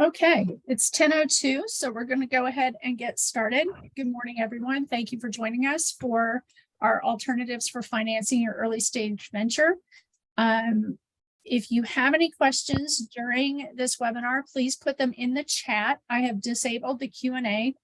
Okay, it's 10:02, so we're going to go ahead and get started. Good morning, everyone. Thank you for joining us for our alternatives for financing your early stage venture. If you have any questions during this webinar, please put them in the chat. I have disabled the Q&A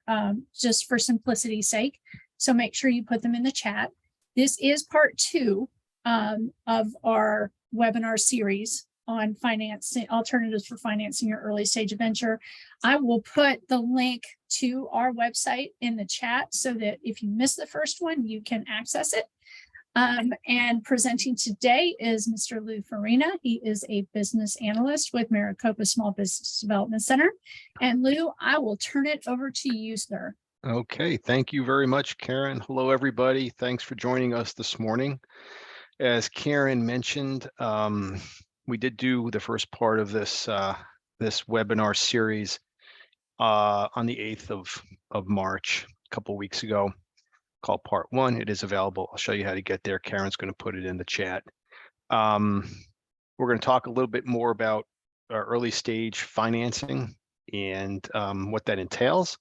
just for simplicity's sake, so make sure you put them in the chat. This is part 2 of our webinar series on financing alternatives for financing your early stage venture. I will put the link to our website in the chat so that if you missed the first one, you can access it. And presenting today is Mr. Lou Farina. He is a business analyst with Maricopa Small Business Development Center. And Lou, I will turn it over to you, sir. Okay, thank you very much, Karen. Hello, everybody. Thanks for joining us this morning. As Karen mentioned, we did do the first part of this this webinar series on the 8th of March, a couple of weeks ago, called part 1. It is available. I'll show you how to get there. Karen's going to put it in the chat. We're going to talk a little bit more about our early stage financing and what that entails.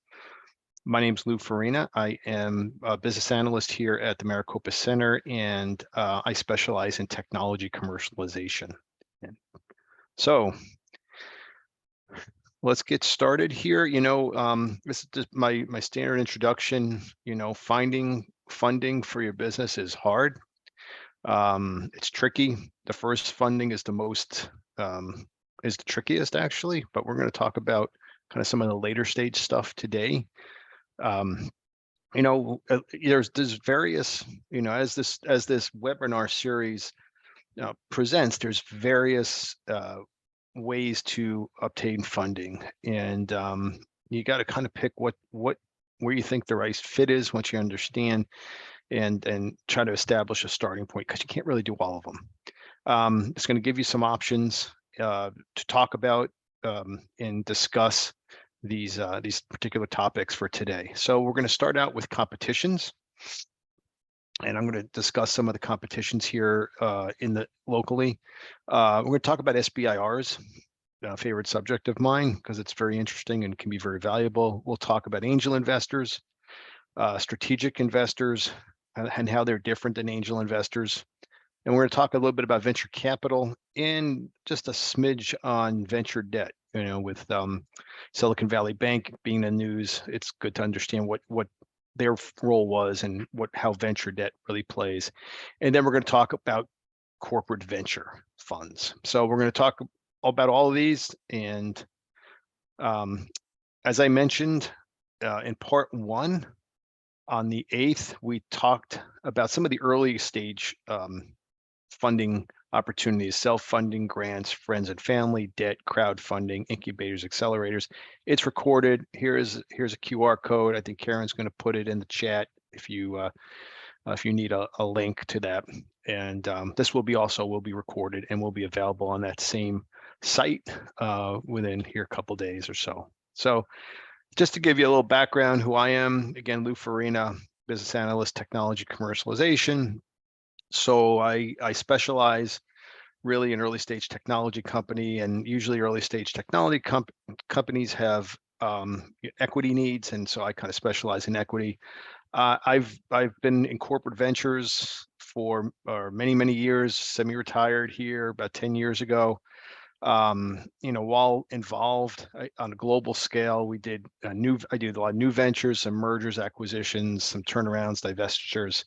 My name is Lou Farina. I am a business analyst here at the Maricopa Center, and I specialize in technology commercialization. So let's get started here. This is just my standard introduction. Finding funding for your business is hard. It's tricky. The first funding is the trickiest, actually, but we're going to talk about kind of some of the later stage stuff today. There's various, as this webinar series presents, there's various ways to obtain funding, and you got to kind of pick where you think the right fit is once you understand, and try to establish a starting point, because you can't really do all of them. It's going to give you some options to talk about and discuss these particular topics for today. So we're going to start out with competitions, and I'm going to discuss some of the competitions here locally. We're going to talk about SBIRs, a favorite subject of mine, because it's very interesting and can be very valuable. We'll talk about angel investors, strategic investors, and how they're different than angel investors. And we're going to talk a little bit about venture capital and just a smidge on venture debt. With Silicon Valley Bank being in the news, it's good to understand what their role was and how venture debt really plays. And then we're going to talk about corporate venture funds. So we're going to talk about all of these. And as I mentioned in part 1, on the 8th, we talked about some of the early stage funding opportunities: self-funding, grants, friends and family, debt, crowdfunding, incubators, accelerators. It's recorded. Here's a QR code. I think Karen's going to put it in the chat if you need a link to that. And this will be recorded and will be available on that same site within here a couple days or so. So just to give you a little background, who I am, again, Lou Farina, business analyst, technology commercialization. So I specialize really in early stage technology company, and usually early stage technology companies have equity needs, and so I kind of specialize in equity. I've been in corporate ventures for many years, semi-retired here about 10 years ago. While involved on a global scale, I did a lot of new ventures, some mergers, acquisitions, some turnarounds, divestitures,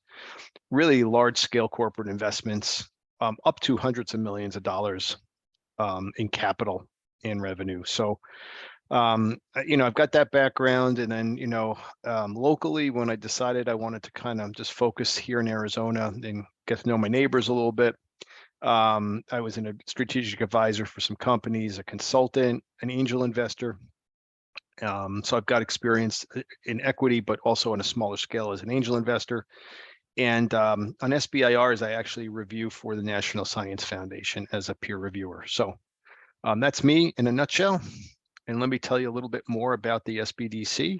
really large scale corporate investments, up to hundreds of millions of dollars in capital and revenue. So, I've got that background. And then, locally, when I decided I wanted to kind of just focus here in Arizona and get to know my neighbors a little bit, I was a strategic advisor for some companies, a consultant, an angel investor. So I've got experience in equity, but also on a smaller scale as an angel investor. And on SBIRs, I actually review for the National Science Foundation as a peer reviewer. So that's me in a nutshell. And let me tell you a little bit more about the SBDC.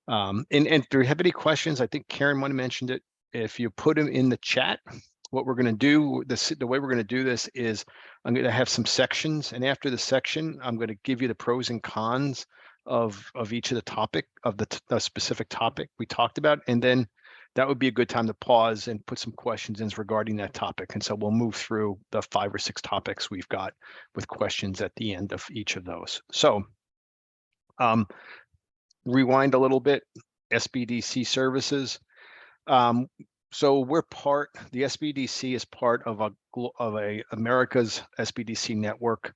And if you have any questions, I think Karen might have mentioned it. If you put them in the chat, what we're going to do, the way we're going to do this is I'm going to have some sections, and after the section, I'm going to give you the pros and cons of each of the topic of the specific topic we talked about, and then that would be a good time to pause and put some questions in regarding that topic. And so we'll move through the 5 or 6 topics we've got with questions at the end of each of those. So rewind a little bit, SBDC services. So the SBDC is part of a America's SBDC network.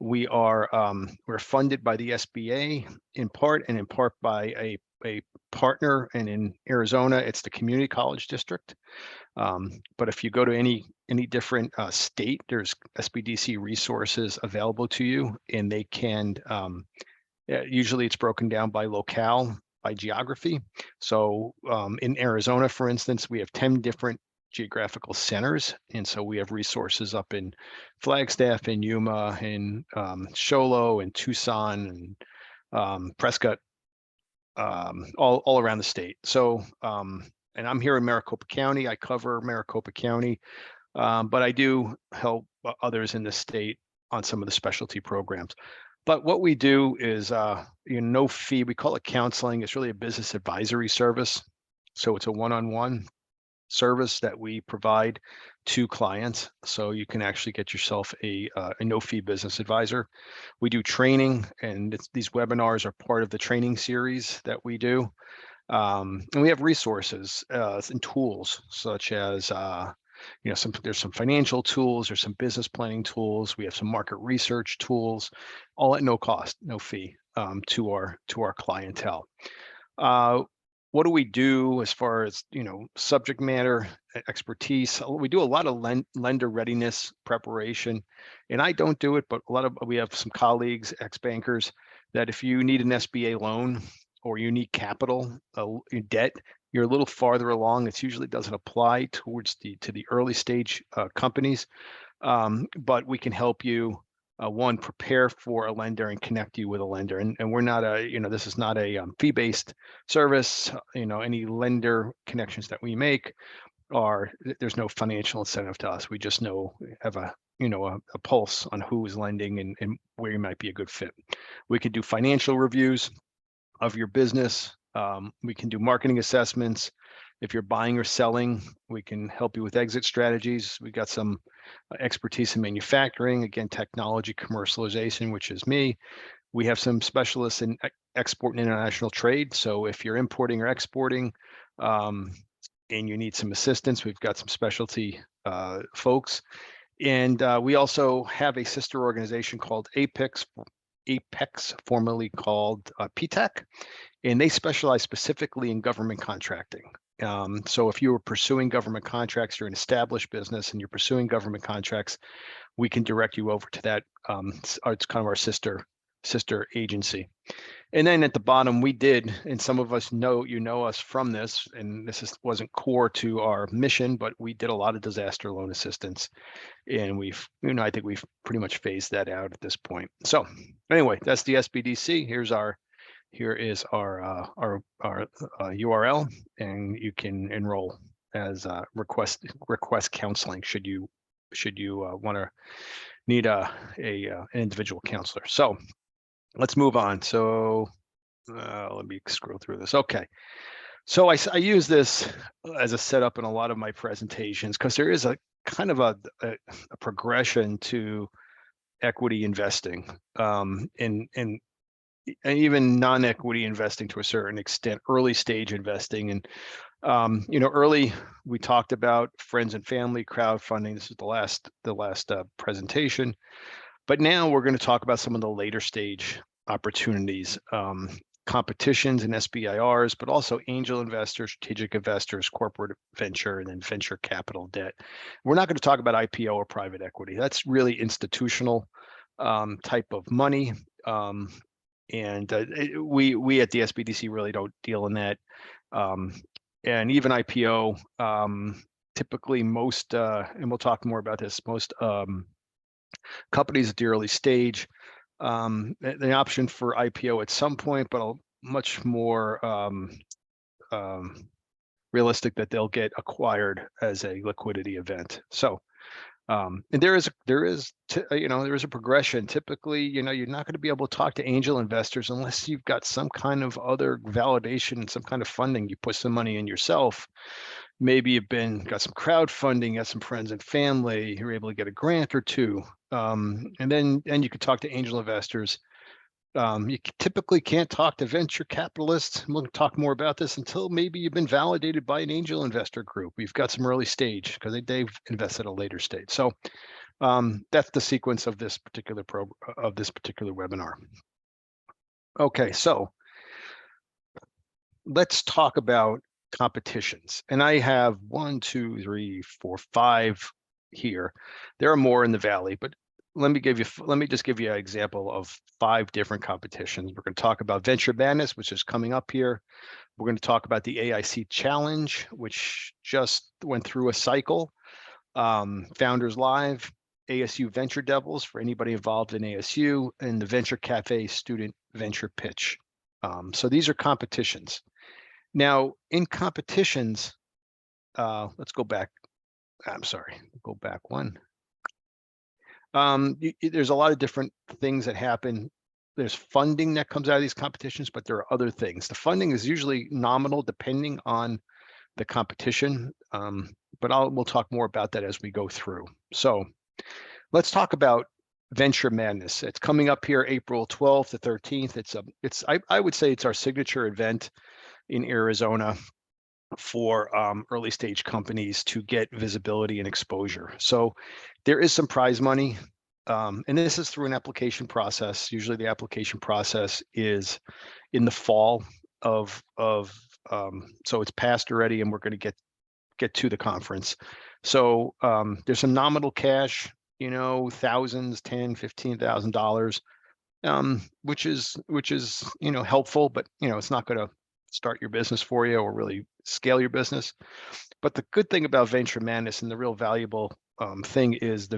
We're funded by the SBA in part, and in part by a partner, and in Arizona, it's the Community College District. But if you go to any different state, there's SBDC resources available to you, and they can, usually it's broken down by locale, by geography. So in Arizona, for instance, we have 10 different geographical centers. And so we have resources up in Flagstaff, in Yuma, in Show Low, in Tucson, and Prescott, all around the state. So, and I'm here in Maricopa County. I cover Maricopa County, but I do help others in the state on some of the specialty programs. But what we do is, no fee. We call it counseling. It's really a business advisory service. So it's a one-on-one service that we provide to clients. So you can actually get yourself a no-fee business advisor. We do training, and these webinars are part of the training series that we do. And we have resources and tools such as there's some financial tools, there's some business planning tools, we have some market research tools, all at no cost, no fee, to our clientele. What do we do as far as subject matter expertise? We do a lot of lender readiness preparation, and I don't do it, but we have some colleagues, ex-bankers, that if you need an SBA loan or you need capital, debt, you're a little farther along. It usually doesn't apply to the early stage companies, but we can help you one, prepare for a lender and connect you with a lender. And we're not this is not a fee-based service. Any lender connections that we make there's no financial incentive to us. We just have a pulse on who is lending and where you might be a good fit. We can do financial reviews of your business. We can do marketing assessments. If you're buying or selling, we can help you with exit strategies. We got some expertise in manufacturing, again, technology, commercialization, which is me. We have some specialists in export and international trade. So if you're importing or exporting and you need some assistance, we've got some specialty folks. And we also have a sister organization called Apex, formerly called PTAC, and they specialize specifically in government contracting. So if you are pursuing government contracts, you're an established business and you're pursuing government contracts, we can direct you over to that. It's kind of our sister agency. And then at the bottom, we did, and some of us know us from this, and this wasn't core to our mission, but we did a lot of disaster loan assistance, and I think we've pretty much phased that out at this point. So anyway, that's the SBDC. Here is our URL, and you can enroll as request counseling should you want to need an individual counselor. So let's move on. So let me scroll through this. Okay. So I use this as a setup in a lot of my presentations because there is a kind of a progression to equity investing, and even non-equity investing to a certain extent, early stage investing. And early, we talked about friends and family crowdfunding. This is the last presentation. But now we're going to talk about some of the later stage opportunities, competitions and SBIRs, but also angel investors, strategic investors, corporate venture, and then venture capital debt. We're not going to talk about IPO or private equity. That's really institutional type of money. And we at the SBDC really don't deal in that. And even IPO, typically most, and we'll talk more about this, most companies at the early stage, the option for IPO at some point, but much more realistic that they'll get acquired as a liquidity event. So And there is a progression. Typically, you're not going to be able to talk to angel investors unless you've got some kind of other validation, some kind of funding. You put some money in yourself. Maybe you've got some crowdfunding, got some friends and family, you're able to get a grant or two. And you could talk to angel investors. You typically can't talk to venture capitalists. We'll talk more about this until maybe you've been validated by an angel investor group. We've got some early stage because they've invested at a later stage. So that's the sequence of this particular webinar. Okay, so let's talk about competitions. And I have 1, 2, 3, 4, 5 here. There are more in the Valley, but let me just give you an example of 5 different competitions. We're going to talk about Venture Madness, which is coming up here. We're going to talk about the AIC Challenge, which just went through a cycle. Founders Live, ASU Venture Devils for anybody involved in ASU, and the Venture Cafe Student Venture Pitch. So these are competitions. Now, in competitions, let's go back. I'm sorry, go back one. There's a lot of different things that happen. There's funding that comes out of these competitions, but there are other things. The funding is usually nominal depending on the competition, but we'll talk more about that as we go through. So let's talk about Venture Madness. It's coming up here April 12th to 13th. I would say it's our signature event in Arizona for early stage companies to get visibility and exposure. So there is some prize money, and this is through an application process. Usually the application process is in the fall so it's passed already, and we're going to get to the conference. So there's some nominal cash, thousands, $10,000, $15,000, which is helpful, but it's not going to start your business for you or really scale your business. But the good thing about Venture Madness and the real valuable thing is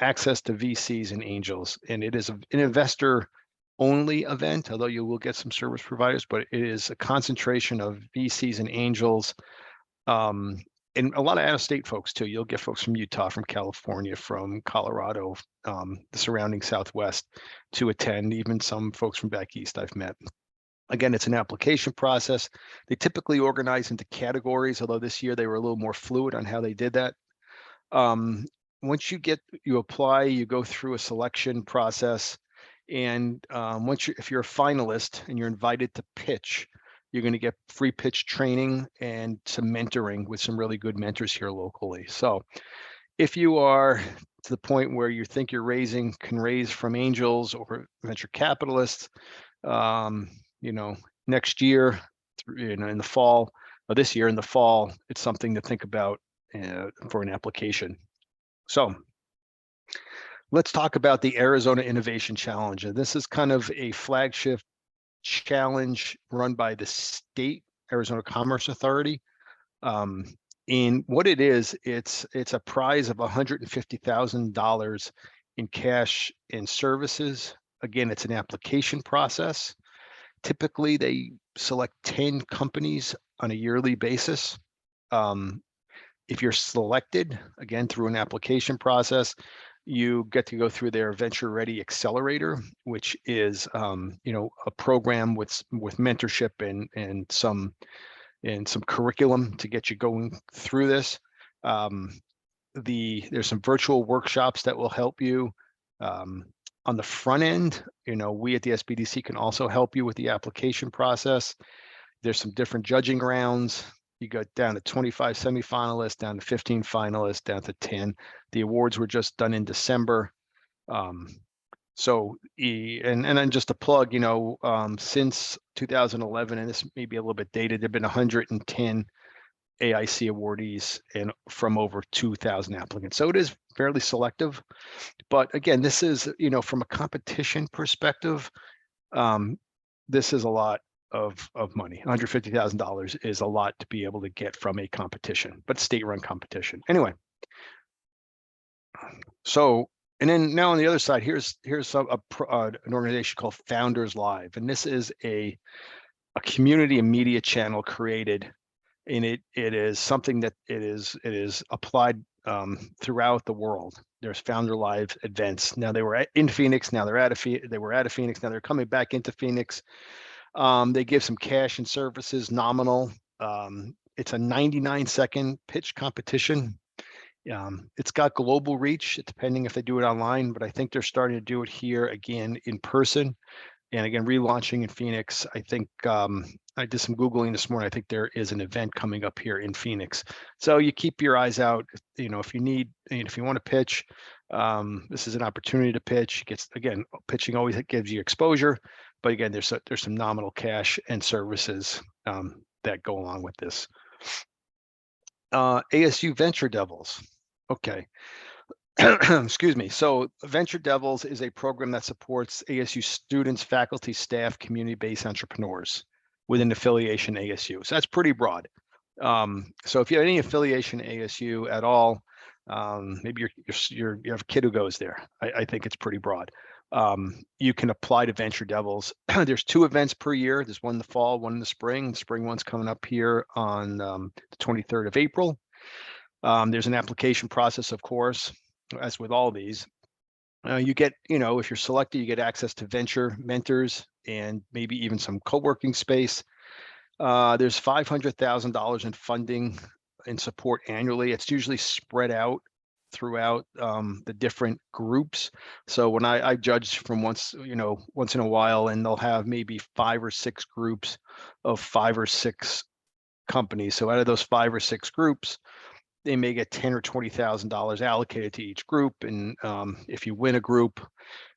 access to VCs and angels. And it is an investor only event, although you will get some service providers, but it is a concentration of VCs and angels, and a lot of out-of-state folks too. You'll get folks from Utah, from California, from Colorado, the surrounding Southwest to attend, even some folks from back east I've met. Again, it's an application process. They typically organize into categories, although this year they were a little more fluid on how they did that. Once you apply, you go through a selection process. And if you're a finalist and you're invited to pitch, you're going to get free pitch training and some mentoring with some really good mentors here locally. So if you are to the point where you think can raise from angels or venture capitalists, next year, in the fall, or this year in the fall, it's something to think about for an application. So let's talk about the Arizona Innovation Challenge. And this is kind of a flagship challenge run by the state Arizona Commerce Authority. And what it is, it's a prize of $150,000 in cash and services. Again, it's an application process. Typically, they select 10 companies on a yearly basis. If you're selected, again, through an application process, you get to go through their Venture Ready Accelerator, which is a program with mentorship and some curriculum to get you going through this. There's some virtual workshops that will help you. On the front end, we at the SBDC can also help you with the application process. There's some different judging rounds. You go down to 25 semifinalists, down to 15 finalists, down to 10. The awards were just done in December. And then just a plug, since 2011, and this may be a little bit dated, there've been 110 AIC awardees and from over 2,000 applicants. So it is fairly selective. But again, this is, from a competition perspective, this is a lot of money. $150,000 is a lot to be able to get from a competition, but state-run competition. Anyway, so, and then now on the other side, here's an organization called Founders Live, and this is a community and media channel created, and it is something that it is applied throughout the world. There's Founder Live events. Now they were in Phoenix. Now they're out of Phoenix. Now they're coming back into Phoenix. They give some cash and services, nominal. It's a 99-second pitch competition. It's got global reach, depending if they do it online, but I think they're starting to do it here again in person. And again, relaunching in Phoenix. I think I did some Googling this morning. I think there is an event coming up here in Phoenix. So you keep your eyes out, if you need, if you want to pitch, this is an opportunity to pitch. Again, pitching always gives you exposure, but again, there's some nominal cash and services that go along with this. ASU Venture Devils. Okay. Excuse me. So Venture Devils is a program that supports ASU students, faculty, staff, community-based entrepreneurs with an affiliation ASU. So that's pretty broad. So if you have any affiliation ASU at all, maybe you have a kid who goes there. I think it's pretty broad. You can apply to Venture Devils. There's 2 events per year. There's one in the fall, one in the spring. The spring one's coming up here on the 23rd of April. There's an application process, of course, as with all these. You get, if you're selected, you get access to venture mentors and maybe even some co-working space. There's $500,000 in funding and support annually. It's usually spread out throughout the different groups. So when I judge from once in a while, and they'll have maybe 5 or 6 groups of 5 or 6 companies. So out of those 5 or 6 groups, they may get $10,000 or $20,000 allocated to each group. And if you win a group,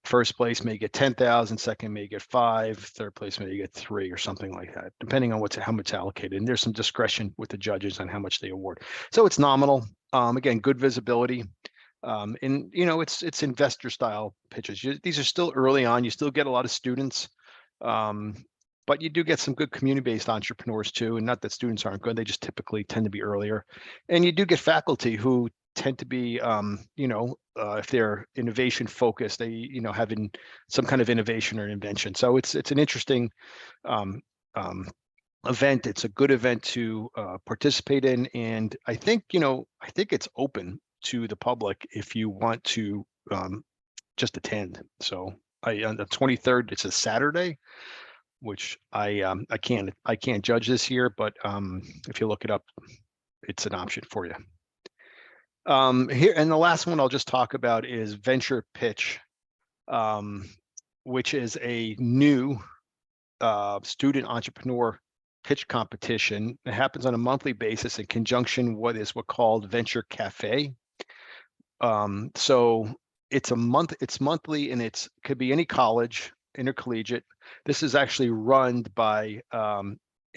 first place may get 10,000, second may get 5, third place may get 3 or something like that, depending on how much allocated. And there's some discretion with the judges on how much they award. So it's nominal. Again, good visibility. And it's investor style pitches. These are still early on. You still get a lot of students. But you do get some good community-based entrepreneurs too, and not that students aren't good, they just typically tend to be earlier. And you do get faculty who tend to be, if they're innovation focused, they, having some kind of innovation or invention. So it's an interesting event. It's a good event to participate in, and I think it's open to the public if you want to just attend. So on the 23rd, it's a Saturday, which I can't judge this year, but if you look it up, it's an option for you. Here, and the last one I'll just talk about is Venture Pitch, which is a new student entrepreneur pitch competition. It happens on a monthly basis in conjunction with what's called Venture Cafe. So it's monthly, and it could be any college, intercollegiate. This is actually run by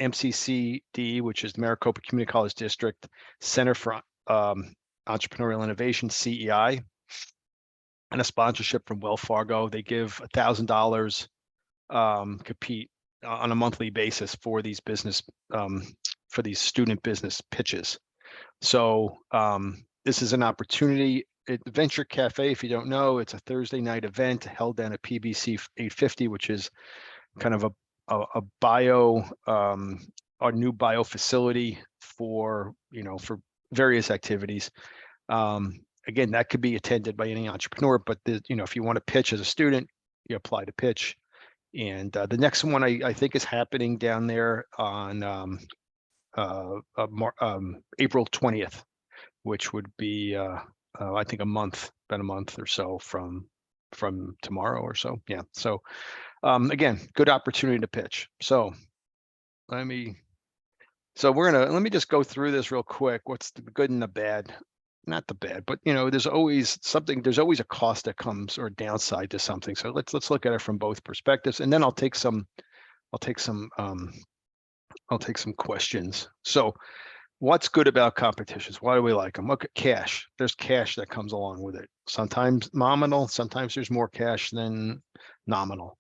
MCCD, which is Maricopa Community College District Center for Entrepreneurial Innovation, CEI, and a sponsorship from Wells Fargo. They give $1,000 compete on a monthly basis for these student business pitches. So this is an opportunity. Venture Cafe, if you don't know, it's a Thursday night event held down at PBC 850, which is kind of a our new bio facility for various activities. Again, that could be attended by any entrepreneur, but if you want to pitch as a student, you apply to pitch. And the next one I think is happening down there on April 20th, which would be I think about a month or so from tomorrow or so. Yeah. So again, good opportunity to pitch. So let me just go through this real quick. What's the good and the bad? Not the bad, but there's always a cost that comes or downside to something. So let's look at it from both perspectives, and then I'll take some questions. So what's good about competitions? Why do we like them? Look at cash. There's cash that comes along with it. Sometimes nominal, sometimes there's more cash than nominal.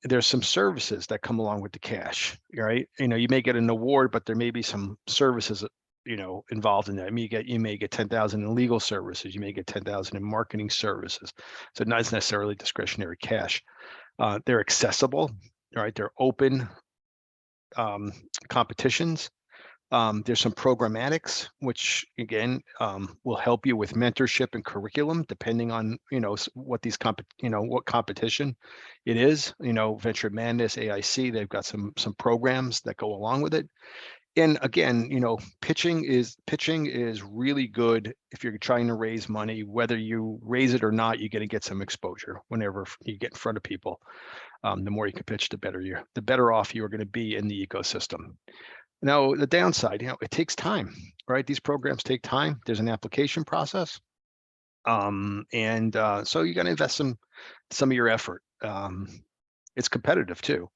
There's some services that come along with the cash, right? You may get an award, but there may be some services, involved in that. You may get 10,000 in legal services. You may get 10,000 in marketing services. So not necessarily discretionary cash. They're accessible, right? They're open competitions. There's some programmatics, which again will help you with mentorship and curriculum, depending on what these what competition it is. Venture Madness, AIC, they've got some programs that go along with it. And again, pitching is really good if you're trying to raise money. Whether you raise it or not, you're going to get some exposure whenever you get in front of people. The more you can pitch, the better off you are going to be in the ecosystem. Now, the downside, it takes time, right? These programs take time. There's an application process. So you got to invest some of your effort. It's competitive too.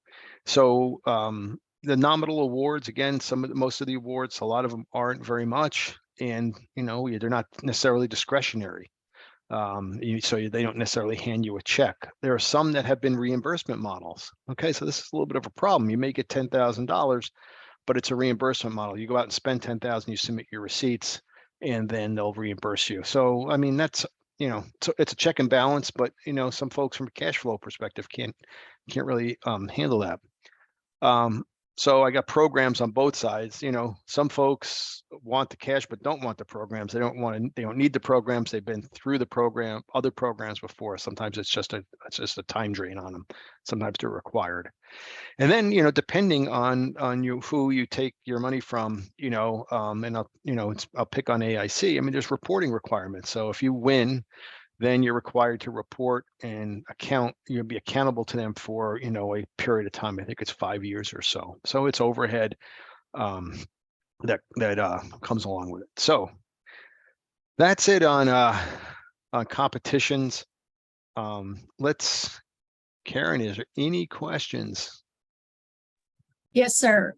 So the nominal awards, again, most of the awards, a lot of them aren't very much, and they're not necessarily discretionary. So they don't necessarily hand you a check. There are some that have been reimbursement models. Okay, so this is a little bit of a problem. You may get $10,000, but it's a reimbursement model. You go out and spend $10,000, you submit your receipts, and then they'll reimburse you. So I mean, that's so it's a check and balance, but some folks from a cash flow perspective can't really handle that. So I got programs on both sides. Some folks want the cash but don't want the programs. They don't need the programs. They've been through the other programs before. Sometimes it's just a time drain on them. Sometimes they're required. And then depending on who you take your money from, and I'll pick on AIC. I mean, there's reporting requirements. So if you win, then you're required to report and you'll be accountable to them for, a period of time. I think it's 5 years or so. So it's overhead that comes along with it. So that's it on competitions. Karen, is there any questions? Yes, sir.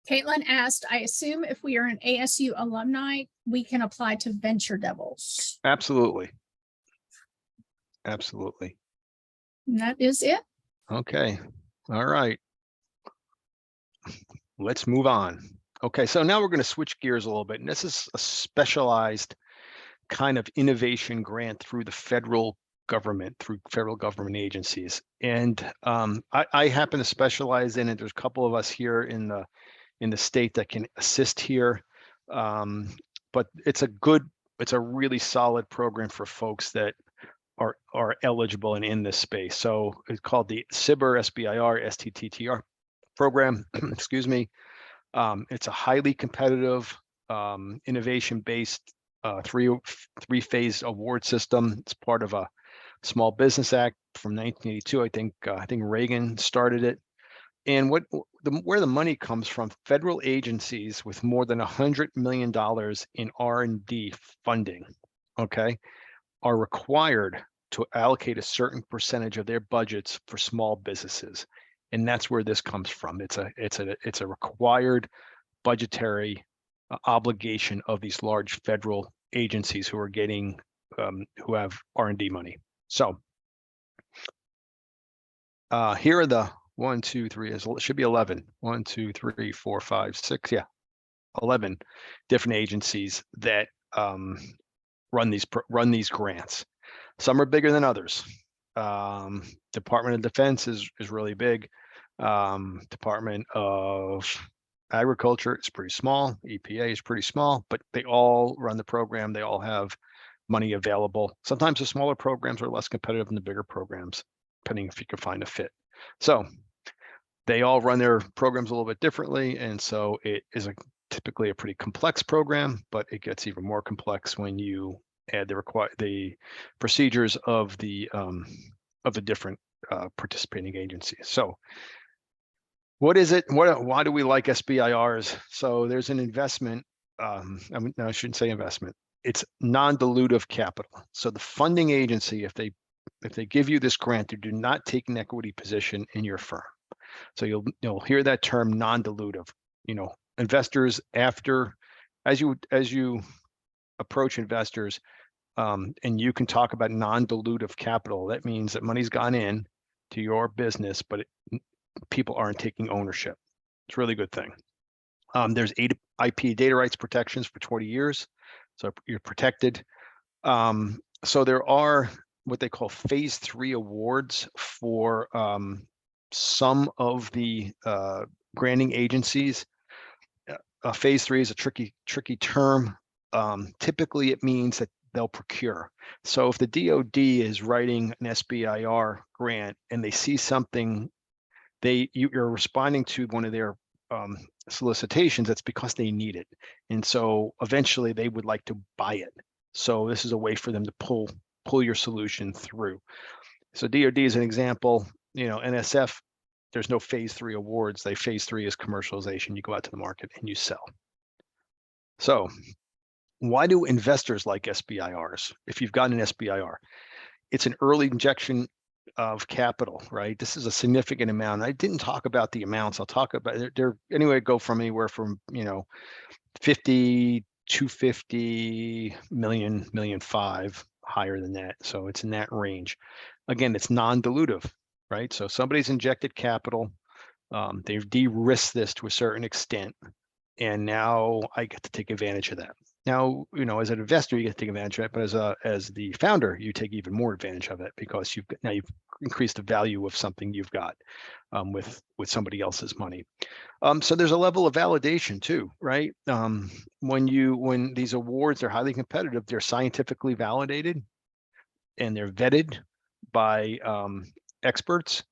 Caitlin asked, I assume if we are an ASU alumni, we can apply to Venture Devils. Absolutely. Absolutely. And that is it. Okay. All right. Let's move on. Okay, so now we're going to switch gears a little bit. And this is a specialized kind of innovation grant through the federal government, through federal government agencies. And I happen to specialize in it. There's a couple of us here in the state that can assist here. But it's a really solid program for folks that are eligible and in this space. So it's called the SBIR, SBIR, STTTR program. Excuse me. It's a highly competitive, innovation-based three-phase award system. It's part of a Small Business Act from 1982. I think Reagan started it. And where the money comes from, federal agencies with more than $100 million in R&D funding, okay, are required to allocate a certain percentage of their budgets for small businesses, and that's where this comes from. It's a required budgetary obligation of these large federal agencies who are getting who have R&D money. So here are the 1, 2, 3, it should be 11. 1, 2, 3, 4, 5, 6. Yeah, 11 different agencies that run these grants. Some are bigger than others. Department of Defense is really big. Department of Agriculture is pretty small. EPA is pretty small, but they all run the program. They all have money available. Sometimes the smaller programs are less competitive than the bigger programs, depending if you can find a fit. So they all run their programs a little bit differently, and so it is typically a pretty complex program, but it gets even more complex when you add the procedures of the different participating agencies. So what is it? Why do we like SBIRs? So there's an investment. No, I shouldn't say investment. It's non-dilutive capital. So the funding agency, if they give you this grant, they do not take an equity position in your firm. So you'll hear that term non-dilutive. Investors, as you approach investors, and you can talk about non-dilutive capital. That means that money's gone in to your business, but people aren't taking ownership. It's a really good thing. There's 8 IP data rights protections for 20 years, so you're protected. So there are what they call phase 3 awards for some of the granting agencies. Phase 3 is a tricky term. Typically, it means that they'll procure. So if the DoD is writing an SBIR grant and they see something, you're responding to one of their solicitations, that's because they need it. And so eventually they would like to buy it. So this is a way for them to pull your solution through. So DoD is an example. NSF, there's no phase 3 awards. Phase 3 is commercialization. You go out to the market and you sell. So why do investors like SBIRs? If you've got an SBIR, it's an early injection of capital, right? This is a significant amount. I didn't talk about the amounts. I'll talk about they're anyway, go from anywhere from 50 to 50 million, $1.5 million, higher than that. So it's in that range. Again, it's non-dilutive, right? So somebody's injected capital. They've de-risked this to a certain extent, and now I get to take advantage of that. Now, as an investor, you get to take advantage of it, but as the founder, you take even more advantage of it because you've increased the value of something you've got with somebody else's money. So there's a level of validation too, right? When these awards are highly competitive, they're scientifically validated and they're vetted by experts.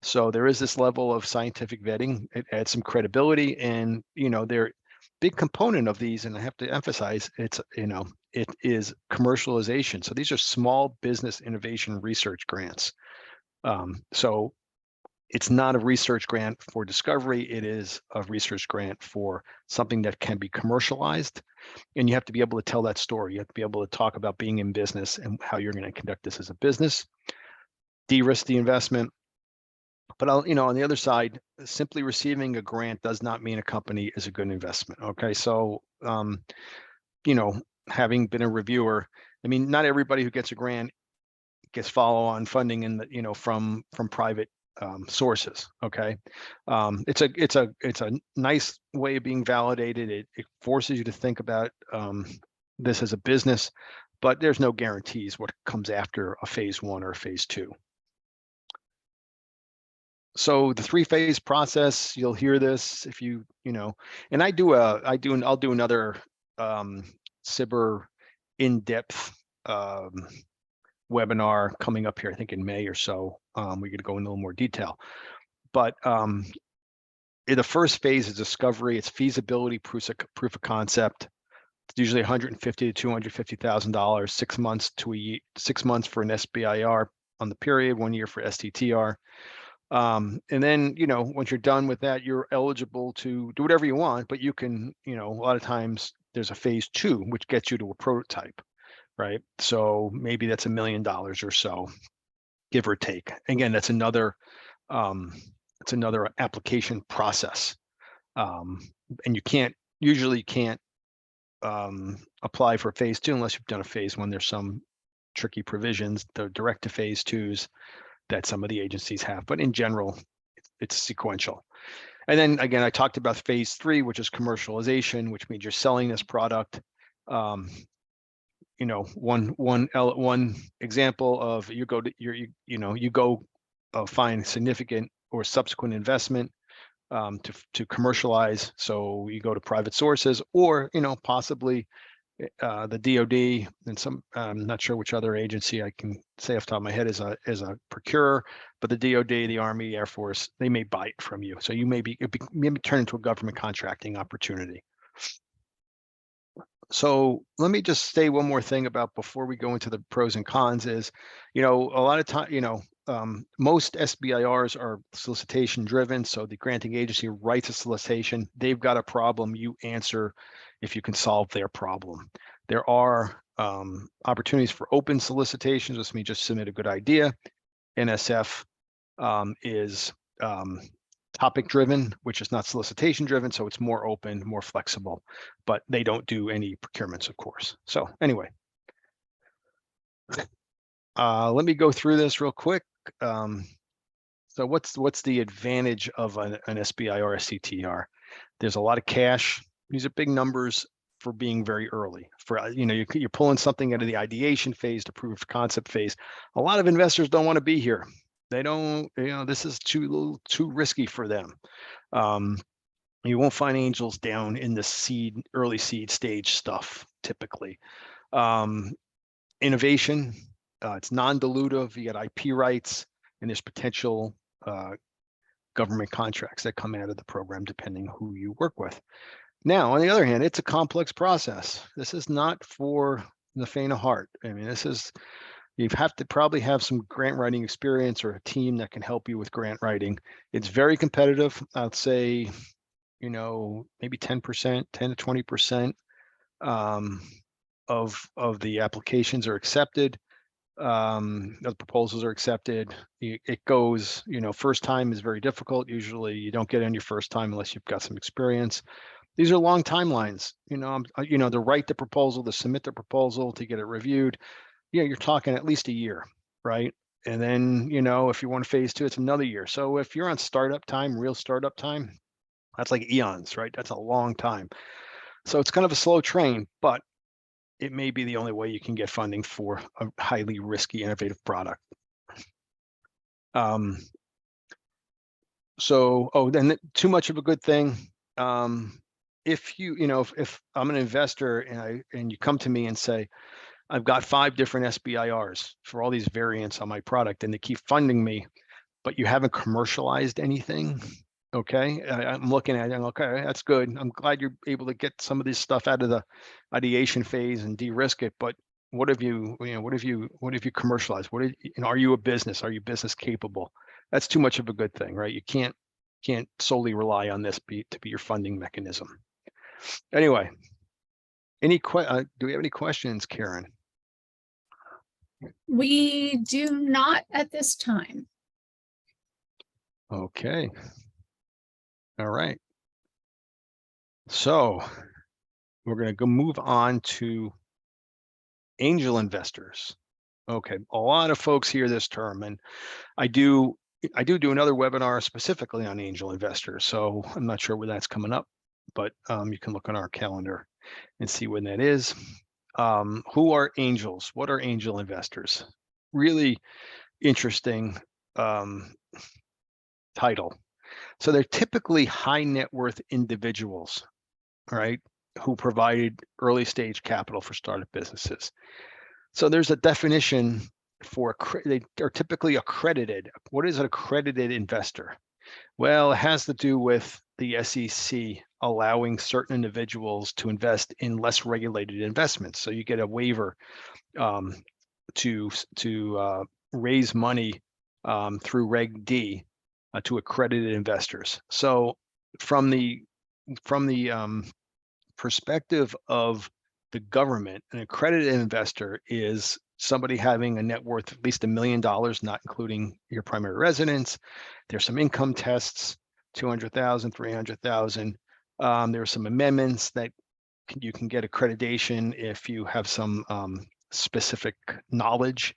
So there is this level of scientific vetting. It adds some credibility, and they're big component of these, and I have to emphasize, it is commercialization. So these are small business innovation research grants. So it's not a research grant for discovery. It is a research grant for something that can be commercialized, and you have to be able to tell that story. You have to be able to talk about being in business and how you're going to conduct this as a business, de-risk the investment. But on the other side, simply receiving a grant does not mean a company is a good investment. Okay, so having been a reviewer, not everybody who gets a grant gets follow-on funding from private sources. Okay, it's a nice way of being validated. It forces you to think about this as a business, but there's no guarantees what comes after a phase 1 or a phase 2. So the 3-phase process, you'll hear this if and I'll do another SBIR in-depth webinar coming up here, I think in May or so. We could go into a little more detail, but the first phase is discovery. It's feasibility, proof of concept. It's usually $150,000 to $250,000, 6 months to 6 months for an SBIR on the period, 1 year for STTR. And then, once you're done with that, you're eligible to do whatever you want, but you can, a lot of times there's a phase 2, which gets you to a prototype, right? So maybe that's $1 million or so, give or take. Again, that's another application process. And you usually can't apply for phase 2 unless you've done a phase 1. There's some tricky provisions, the direct to phase 2s that some of the agencies have, but in general, it's sequential. And then again, I talked about phase 3, which is commercialization, which means you're selling this product. One example of you go find significant or subsequent investment to commercialize. So you go to private sources, or possibly the DoD and I'm not sure which other agency I can say off the top of my head is a procurer, but the DoD, the Army, Air Force, they may buy it from you. So you maybe turn into a government contracting opportunity. So let me just say one more thing about before we go into the pros and cons is, a lot of time, most SBIRs are solicitation driven. So the granting agency writes a solicitation. They've got a problem. You answer if you can solve their problem. There are opportunities for open solicitations. This means just submit a good idea. NSF is topic driven, which is not solicitation driven. So it's more open, more flexible, but they don't do any procurements, of course. So anyway, let me go through this real quick. So what's the advantage of an SBIR or STTR? There's a lot of cash. These are big numbers for being very early. For you're pulling something out of the ideation phase to proof of concept phase. A lot of investors don't want to be here. They don't. This is too risky for them. You won't find angels down in the early seed stage stuff typically. Innovation, it's non-dilutive, you got IP rights, and there's potential government contracts that come out of the program depending who you work with. Now, on the other hand, it's a complex process. This is not for the faint of heart. I mean, you have to probably have some grant writing experience or a team that can help you with grant writing. It's very competitive. I'd say, maybe 10%, 10 to 20% of the applications are accepted. The proposals are accepted. It goes, first time is very difficult. Usually you don't get in your first time unless you've got some experience. These are long timelines, to write the proposal, to submit the proposal, to get it reviewed. You're talking at least a year, right? And then, if you want phase 2, it's another year. So if you're on startup time, real startup time, that's like eons, right? That's a long time. So it's kind of a slow train, but it may be the only way you can get funding for a highly risky, innovative product. Then too much of a good thing. If if I'm an investor and you come to me and say, I've got 5 different SBIRs for all these variants on my product and they keep funding me, but you haven't commercialized anything. Okay, I'm looking at it. Okay, that's good. I'm glad you're able to get some of this stuff out of the ideation phase and de-risk it. But what have you commercialized? Are you a business? Are you business capable? That's too much of a good thing, right? You can't solely rely on this to be your funding mechanism. Anyway, do we have any questions, Karen? We do not at this time. Okay. All right. So we're going to go move on to angel investors. Okay, a lot of folks hear this term, and I do another webinar specifically on angel investors. So I'm not sure when that's coming up, but you can look on our calendar and see when that is. Who are angels? What are angel investors? Really interesting title. So they're typically high net worth individuals, right, who provided early stage capital for startup businesses. So there's a definition for they are typically accredited. What is an accredited investor? Well, it has to do with the SEC allowing certain individuals to invest in less regulated investments. So you get a waiver to raise money through Reg D to accredited investors. So from the perspective of the government, an accredited investor is somebody having a net worth at least $1 million, not including your primary residence. There's some income tests, 200,000, 300,000. There are some amendments that you can get accreditation if you have some specific knowledge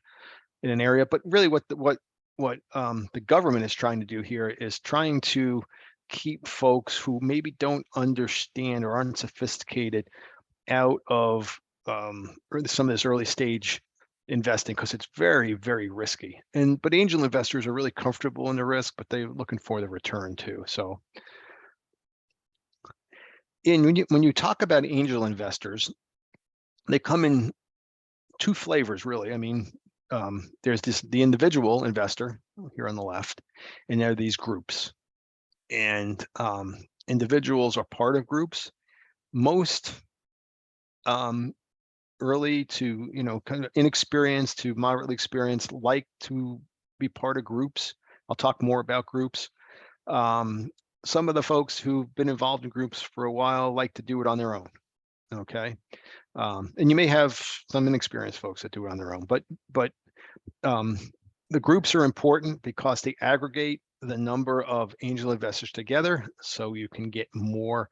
in an area. But really, what the government is trying to do here is trying to keep folks who maybe don't understand or aren't sophisticated out of some of this early stage investing, because it's very, very risky. But angel investors are really comfortable in the risk, but they're looking for the return too. So when you talk about angel investors, they come in 2 flavors, really. I mean, there's the individual investor here on the left, and there are these groups. And individuals are part of groups. Most early to kind of inexperienced to moderately experienced like to be part of groups. I'll talk more about groups. Some of the folks who've been involved in groups for a while like to do it on their own. Okay, and you may have some inexperienced folks that do it on their own, but the groups are important because they aggregate the number of angel investors together, so you can get more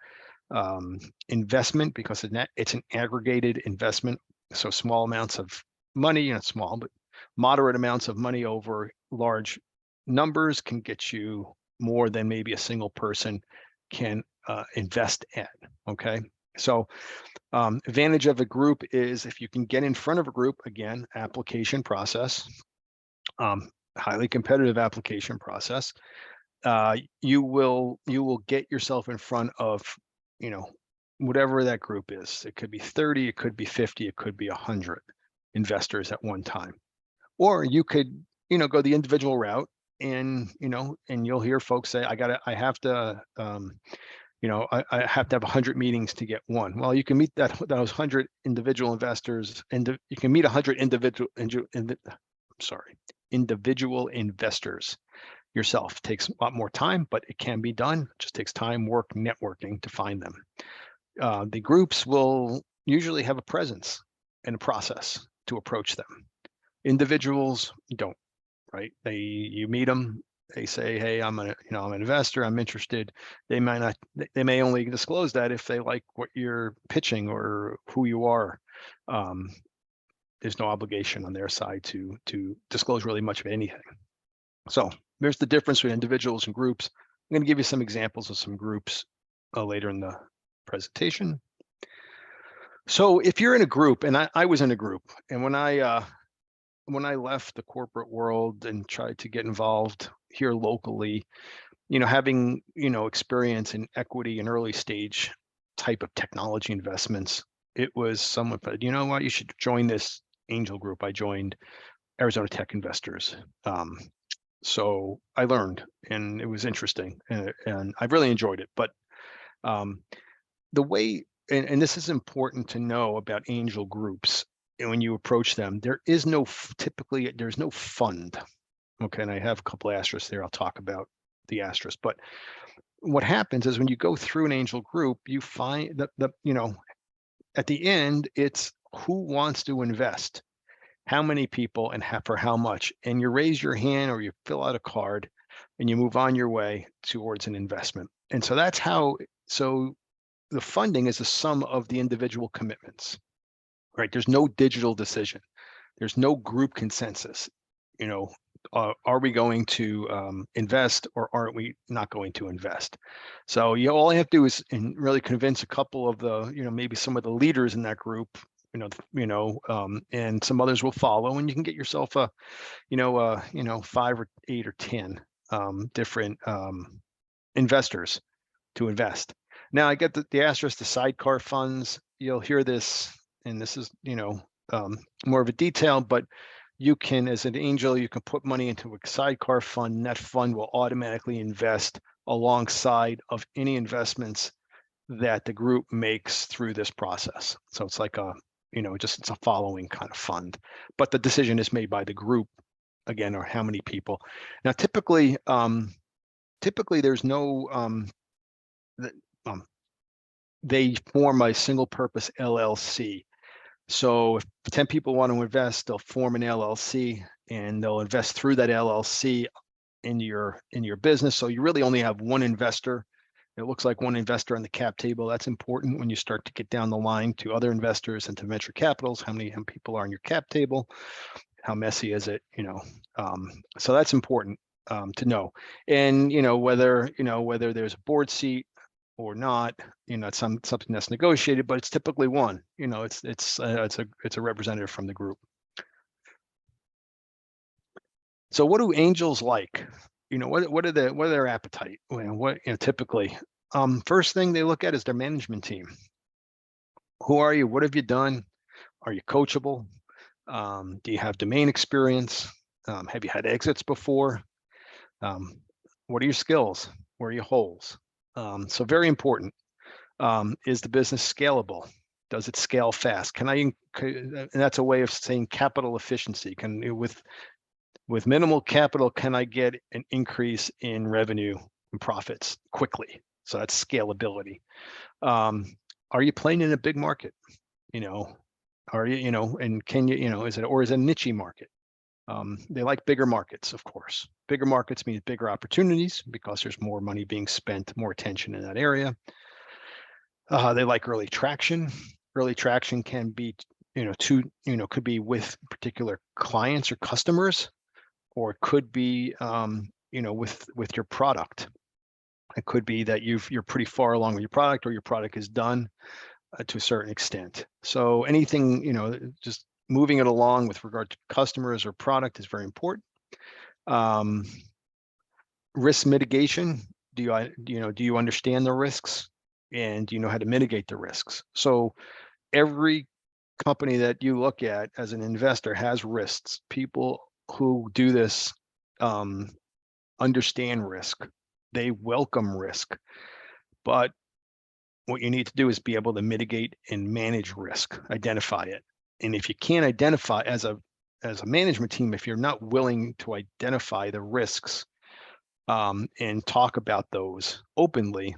investment, because it's an aggregated investment. So small amounts of money, not small, but moderate amounts of money over large numbers can get you more than maybe a single person can invest at. Okay, so advantage of a group is if you can get in front of a group, again, application process, highly competitive application process. you will get yourself in front of, you know, whatever that group is. It could be 30, it could be 50, it could be 100 investors at one time. Or you could, you know, go the individual route, and, you know, and you'll hear folks say, I have to, you know, I have to have 100 meetings to get one. Well, you can meet those 100 individual investors, and you can meet 100 individual investors yourself. It takes a lot more time, but it can be done. It just takes time, work, networking to find them. The groups will usually have a presence and a process to approach them. Individuals don't, right? You meet them, they say, hey, I'm an investor, I'm interested. They may only disclose that if they like what you're pitching or who you are. There's no obligation on their side to disclose really much of anything. So there's the difference between individuals and groups. I'm going to give you some examples of some groups later in the presentation. So if you're in a group, and I was in a group, and when I left the corporate world and tried to get involved here locally, you know, having, you know, experience in equity and early stage type of technology investments, it was someone said, you know what, you should join this angel group. I joined Arizona Tech Investors. So I learned, and it was interesting, and I really enjoyed it. But the way, and this is important to know about angel groups, and when you approach them, there is no, typically there's no fund. Okay, and I have a couple of asterisks there. I'll talk about the asterisks. But what happens is when you go through an angel group, you find that you know, at the end, it's who wants to invest, how many people, and for how much. And you raise your hand or you fill out a card, and you move on your way towards an investment. And so that's how. So the funding is the sum of the individual commitments, right? There's no digital decision. There's no group consensus. You know, are we going to invest, or aren't we not going to invest? So all you have to do is really convince a couple of the, you know, maybe some of the leaders in that group, and some others will follow, and you can get yourself a, 5 or 8 or 10 different investors to invest. Now I get the asterisk, the sidecar funds. You'll hear this, and this is, more of a detail, but you can, as an angel, you can put money into a sidecar fund, and that fund will automatically invest alongside of any investments that the group makes through this process. So it's like it's a following kind of fund, but the decision is made by the group again, or how many people. Now, typically there's no, they form a single purpose LLC. So if 10 people want to invest, they'll form an LLC, and they'll invest through that LLC in your business. So you really only have one investor. It looks like one investor on the cap table. That's important when you start to get down the line to other investors and to venture capitals. How many people are on your cap table? How messy is it? So that's important to know. And whether there's a board seat or not, it's something that's negotiated, but it's typically one. It's a representative from the group. So what do angels like? What are their appetite? Typically, first thing they look at is their management team. Who are you? What have you done? Are you coachable? Do you have domain experience? Have you had exits before? What are your skills? Where are your holes? So very important. Is the business scalable? Does it scale fast? And that's a way of saying capital efficiency. With minimal capital, can I get an increase in revenue and profits quickly? So that's scalability. Are you playing in a big market? Are you, and can you, is it a niche market? They like bigger markets, of course. Bigger markets means bigger opportunities because there's more money being spent, more attention in that area. They like early traction. Early traction can be, could be with particular clients or customers, or it could be, with your product. It could be that you're pretty far along with your product, or your product is done to a certain extent. So anything, just moving it along with regard to customers or product is very important. Risk mitigation. Do you understand the risks, and do you know how to mitigate the risks? So every company that you look at as an investor has risks. People who do this understand risk. They welcome risk, but what you need to do is be able to mitigate and manage risk, identify it. And if you can't identify as a management team, if you're not willing to identify the risks and talk about those openly,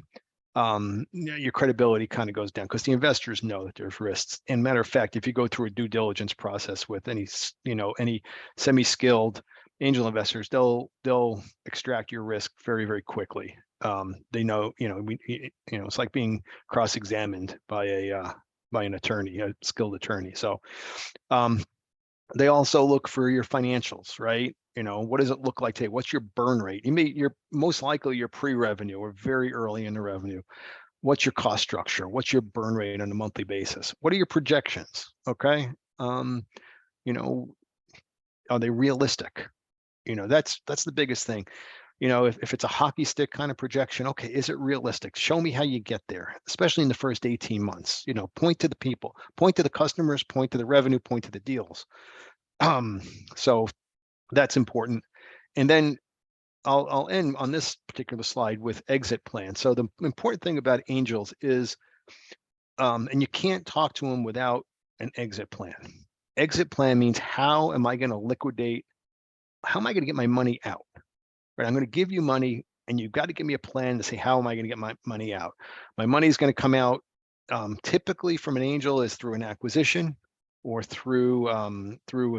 your credibility kind of goes down, because the investors know that there's risks. And matter of fact, if you go through a due diligence process with any semi-skilled angel investors, they'll extract your risk very, very quickly. They know, it's like being cross-examined by an attorney, a skilled attorney. So they also look for your financials, right? What does it look like today? What's your burn rate? You're most likely your pre-revenue or very early in the revenue. What's your cost structure? What's your burn rate on a monthly basis? What are your projections? Okay. Are they realistic? That's the biggest thing. If it's a hockey stick kind of projection, okay, is it realistic? Show me how you get there, especially in the first 18 months. Point to the people, point to the customers, point to the revenue, point to the deals. So that's important. And then I'll end on this particular slide with exit plan. So the important thing about angels is, and you can't talk to them without an exit plan. Exit plan means, how am I going to liquidate? How am I going to get my money out? Right? I'm going to give you money, and you've got to give me a plan to say, how am I going to get my money out? My money is going to come out typically from an angel is through an acquisition, or through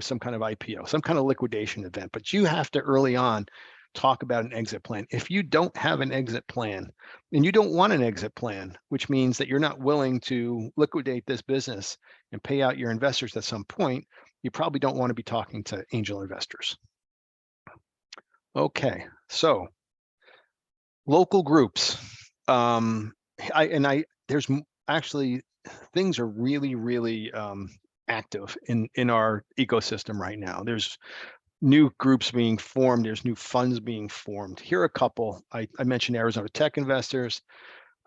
some kind of IPO, some kind of liquidation event. But you have to early on talk about an exit plan. If you don't have an exit plan, and you don't want an exit plan, which means that you're not willing to liquidate this business and pay out your investors at some point, you probably don't want to be talking to angel investors. Okay, so local groups. There's actually, things are really, really active in our ecosystem right now. There's new groups being formed. There's new funds being formed. Here are a couple. I mentioned Arizona Tech Investors.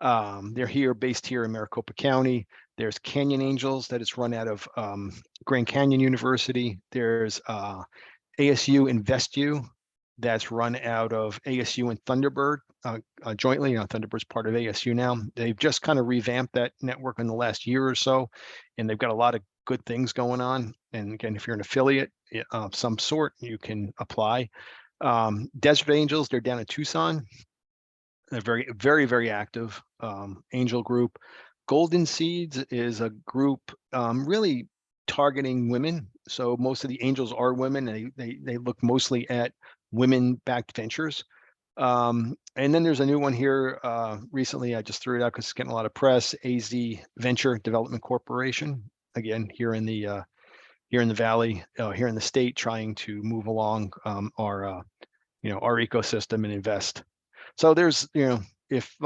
They're based here in Maricopa County. There's Canyon Angels that is run out of Grand Canyon University. There's ASU InvestU that's run out of ASU and Thunderbird jointly. Thunderbird's part of ASU now. They've just kind of revamped that network in the last year or so, and they've got a lot of good things going on. And again, if you're an affiliate of some sort, you can apply. Desert Angels, they're down in Tucson. They're very, very, very active angel group. Golden Seeds is a group really targeting women. So most of the angels are women, and they look mostly at women-backed ventures. And then there's a new one here recently. I just threw it out because it's getting a lot of press. AZ Venture Development Corporation, again here in the valley, here in the state, trying to move along our ecosystem and invest. So there's if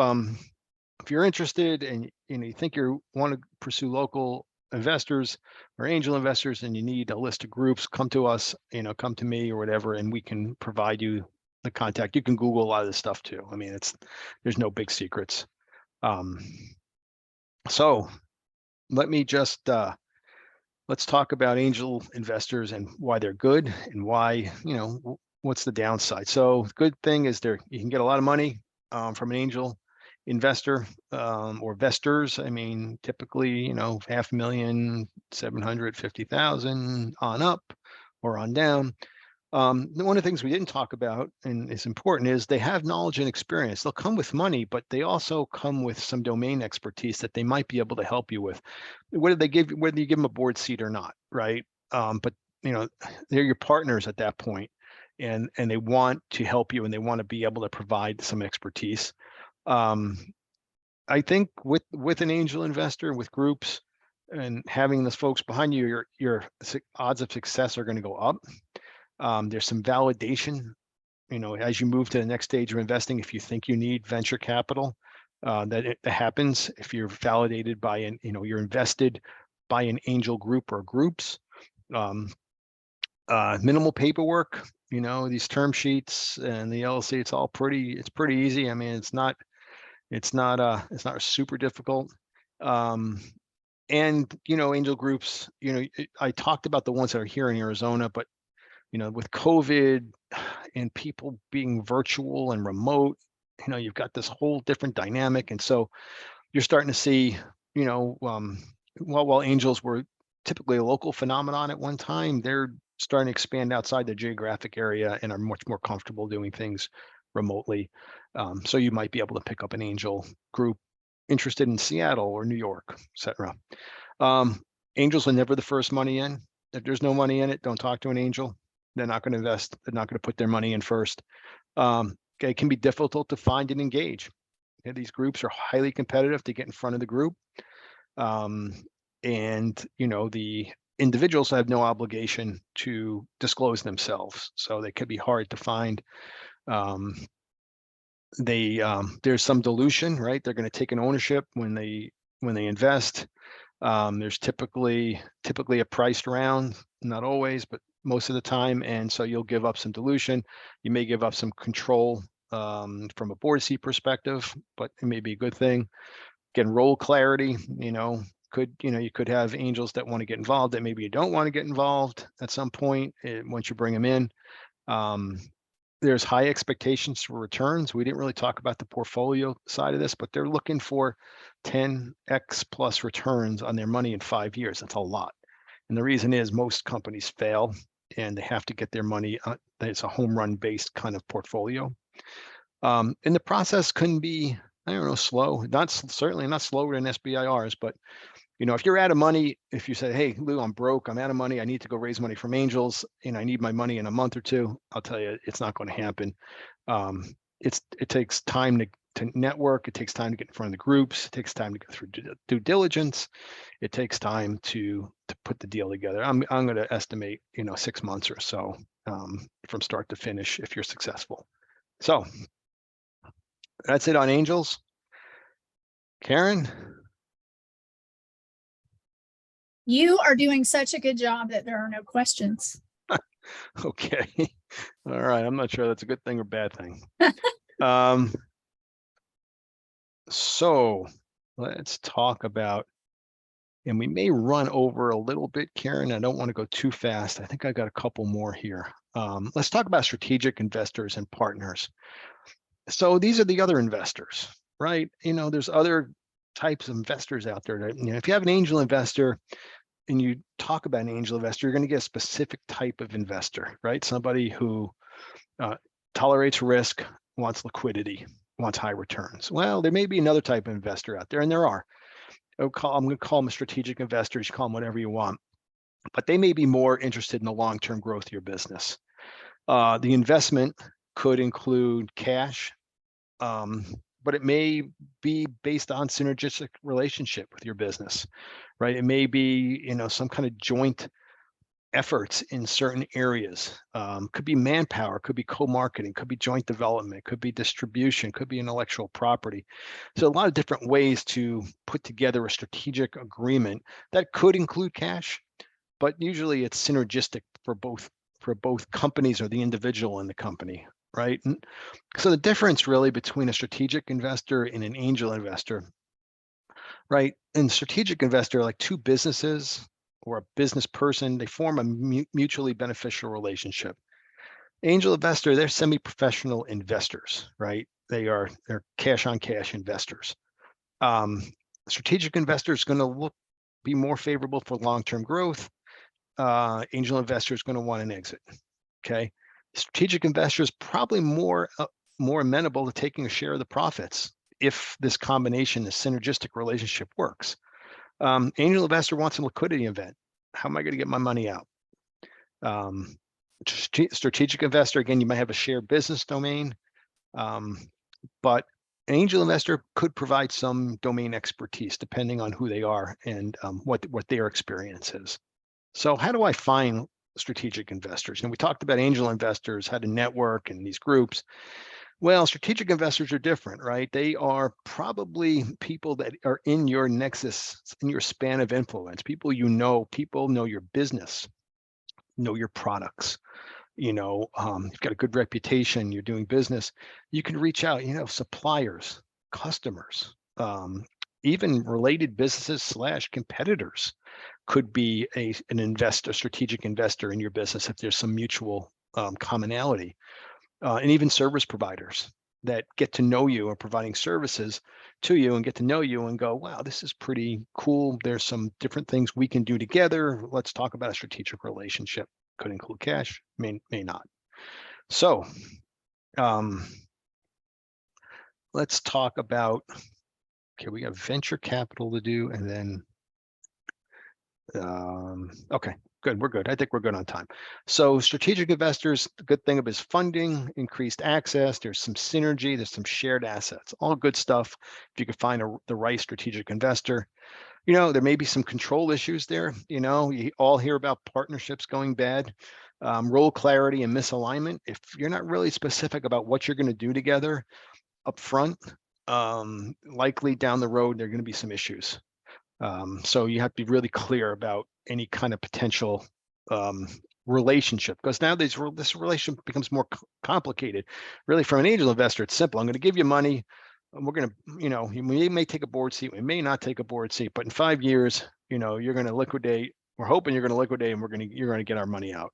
you're interested and you think you want to pursue local investors or angel investors, and you need a list of groups, come to us, come to me or whatever, and we can provide you the contact. You can Google a lot of this stuff too. I mean, there's no big secrets. So let me just let's talk about angel investors and why they're good, and why, what's the downside. So the good thing is you can get a lot of money from an angel investor or investors. I mean, typically, $500,000, 750,000 on up or on down. One of the things we didn't talk about, and is important, is they have knowledge and experience. They'll come with money, but they also come with some domain expertise that they might be able to help you with. Whether you give them a board seat or not, right? But they're your partners at that point, and they want to help you, and they want to be able to provide some expertise. I think with an angel investor, with groups, and having those folks behind you, your odds of success are going to go up. There's some validation, as you move to the next stage of investing. If you think you need venture capital, that happens if you're validated by you're invested by an angel group or groups. Minimal paperwork, these term sheets and the LLC, it's pretty easy. I mean, it's not super difficult. And, angel groups, I talked about the ones that are here in Arizona, but, with COVID and people being virtual and remote, you've got this whole different dynamic. And so you're starting to see, while angels were typically a local phenomenon at one time, they're starting to expand outside the geographic area and are much more comfortable doing things remotely. So you might be able to pick up an angel group interested in Seattle or New York, etc. Angels are never the first money in. If there's no money in it, don't talk to an angel. They're not going to invest. They're not going to put their money in first. It can be difficult to find and engage. These groups are highly competitive to get in front of the group. And, the individuals have no obligation to disclose themselves. So they could be hard to find. There's some dilution, right? They're going to take an ownership when they invest. There's typically a priced round, not always, but most of the time. And so you'll give up some dilution. You may give up some control from a board seat perspective, but it may be a good thing. Again, role clarity, you could have angels that want to get involved that maybe you don't want to get involved at some point once you bring them in. There's high expectations for returns. We didn't really talk about the portfolio side of this, but they're looking for 10x plus returns on their money in 5 years. That's a lot. And the reason is most companies fail and they have to get their money. It's a home run based kind of portfolio. And the process can be, slow, certainly not slower than SBIRs, but if you're out of money, if you say, hey, Lou, I'm broke, I'm out of money, I need to go raise money from angels, and I need my money in a month or two, I'll tell you, it's not going to happen. It takes time to network. It takes time to get in front of the groups. It takes time to go through due diligence. It takes time to put the deal together. I'm going to estimate, 6 months or so from start to finish if you're successful. So that's it on angels. Karen? You are doing such a good job that there are no questions. Okay. All right. I'm not sure that's a good thing or bad thing. So let's talk about, and we may run over a little bit, Karen. I don't want to go too fast. I think I got a couple more here. Let's talk about strategic investors and partners. So these are the other investors, right? There's other types of investors out there that, if you have an angel investor and you talk about an angel investor, you're going to get a specific type of investor, right? Somebody who tolerates risk, wants liquidity, wants high returns. Well, there may be another type of investor out there, and there are. I'm going to call them strategic investors. You call them whatever you want, but they may be more interested in the long-term growth of your business. The investment could include cash, but it may be based on synergistic relationship with your business, right? It may be, some kind of joint efforts in certain areas. Could be manpower, could be co-marketing, could be joint development, could be distribution, could be intellectual property. So a lot of different ways to put together a strategic agreement that could include cash, but usually it's synergistic for both companies or the individual in the company, right? And so the difference really between a strategic investor and an angel investor, right? And strategic investor, like two businesses or a business person, they form a mutually beneficial relationship. Angel investor, they're semi-professional investors, right? They're cash on cash investors. Strategic investor is going to be more favorable for long-term growth. Angel investor is going to want an exit. Okay. Strategic investor is probably more amenable to taking a share of the profits if this combination, this synergistic relationship works. Angel investor wants a liquidity event. How am I going to get my money out? Strategic investor, again, you might have a shared business domain, but an angel investor could provide some domain expertise depending on who they are and what their experience is. So how do I find strategic investors? And we talked about angel investors, how to network in these groups. Well, strategic investors are different, right? They are probably people that are in your nexus, in your span of influence, people know your business. know your products, you've got a good reputation, you're doing business, you can reach out, suppliers, customers, even related businesses slash competitors could be an investor, strategic investor in your business if there's some mutual commonality, and even service providers that get to know you or providing services to you and get to know you and go, wow, this is pretty cool. There's some different things we can do together. Let's talk about a strategic relationship. Could include cash, may not. So let's talk about, okay, we got venture capital to do, and then okay, good, we're good. I think we're good on time. So strategic investors, the good thing of is funding, increased access, there's some synergy, there's some shared assets, all good stuff. If you could find the right strategic investor, there may be some control issues there. You all hear about partnerships going bad, role clarity and misalignment. If you're not really specific about what you're going to do together up front, likely down the road, there are going to be some issues. So you have to be really clear about any kind of potential relationship, because now this relationship becomes more complicated. Really, from an angel investor, it's simple. I'm going to give you money. And we're going to, we may take a board seat, we may not take a board seat, but in 5 years, you're going to liquidate. We're hoping you're going to liquidate, and you're going to get our money out.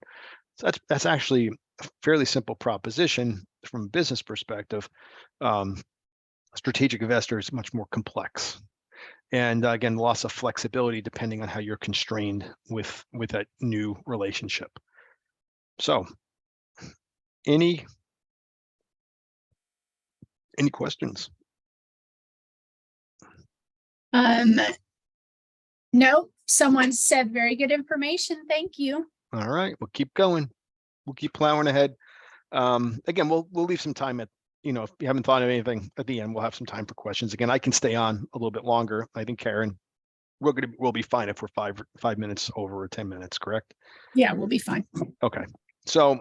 So that's actually a fairly simple proposition from a business perspective. Strategic investor is much more complex. And again, loss of flexibility depending on how you're constrained with that new relationship. So any questions? No, someone said very good information. Thank you. All right, we'll keep going. We'll keep plowing ahead. Again, we'll leave some time at, if you haven't thought of anything at the end, we'll have some time for questions. Again, I can stay on a little bit longer. I think Karen, we'll be fine if we're 5 minutes over or 10 minutes, correct? Yeah, we'll be fine. Okay. So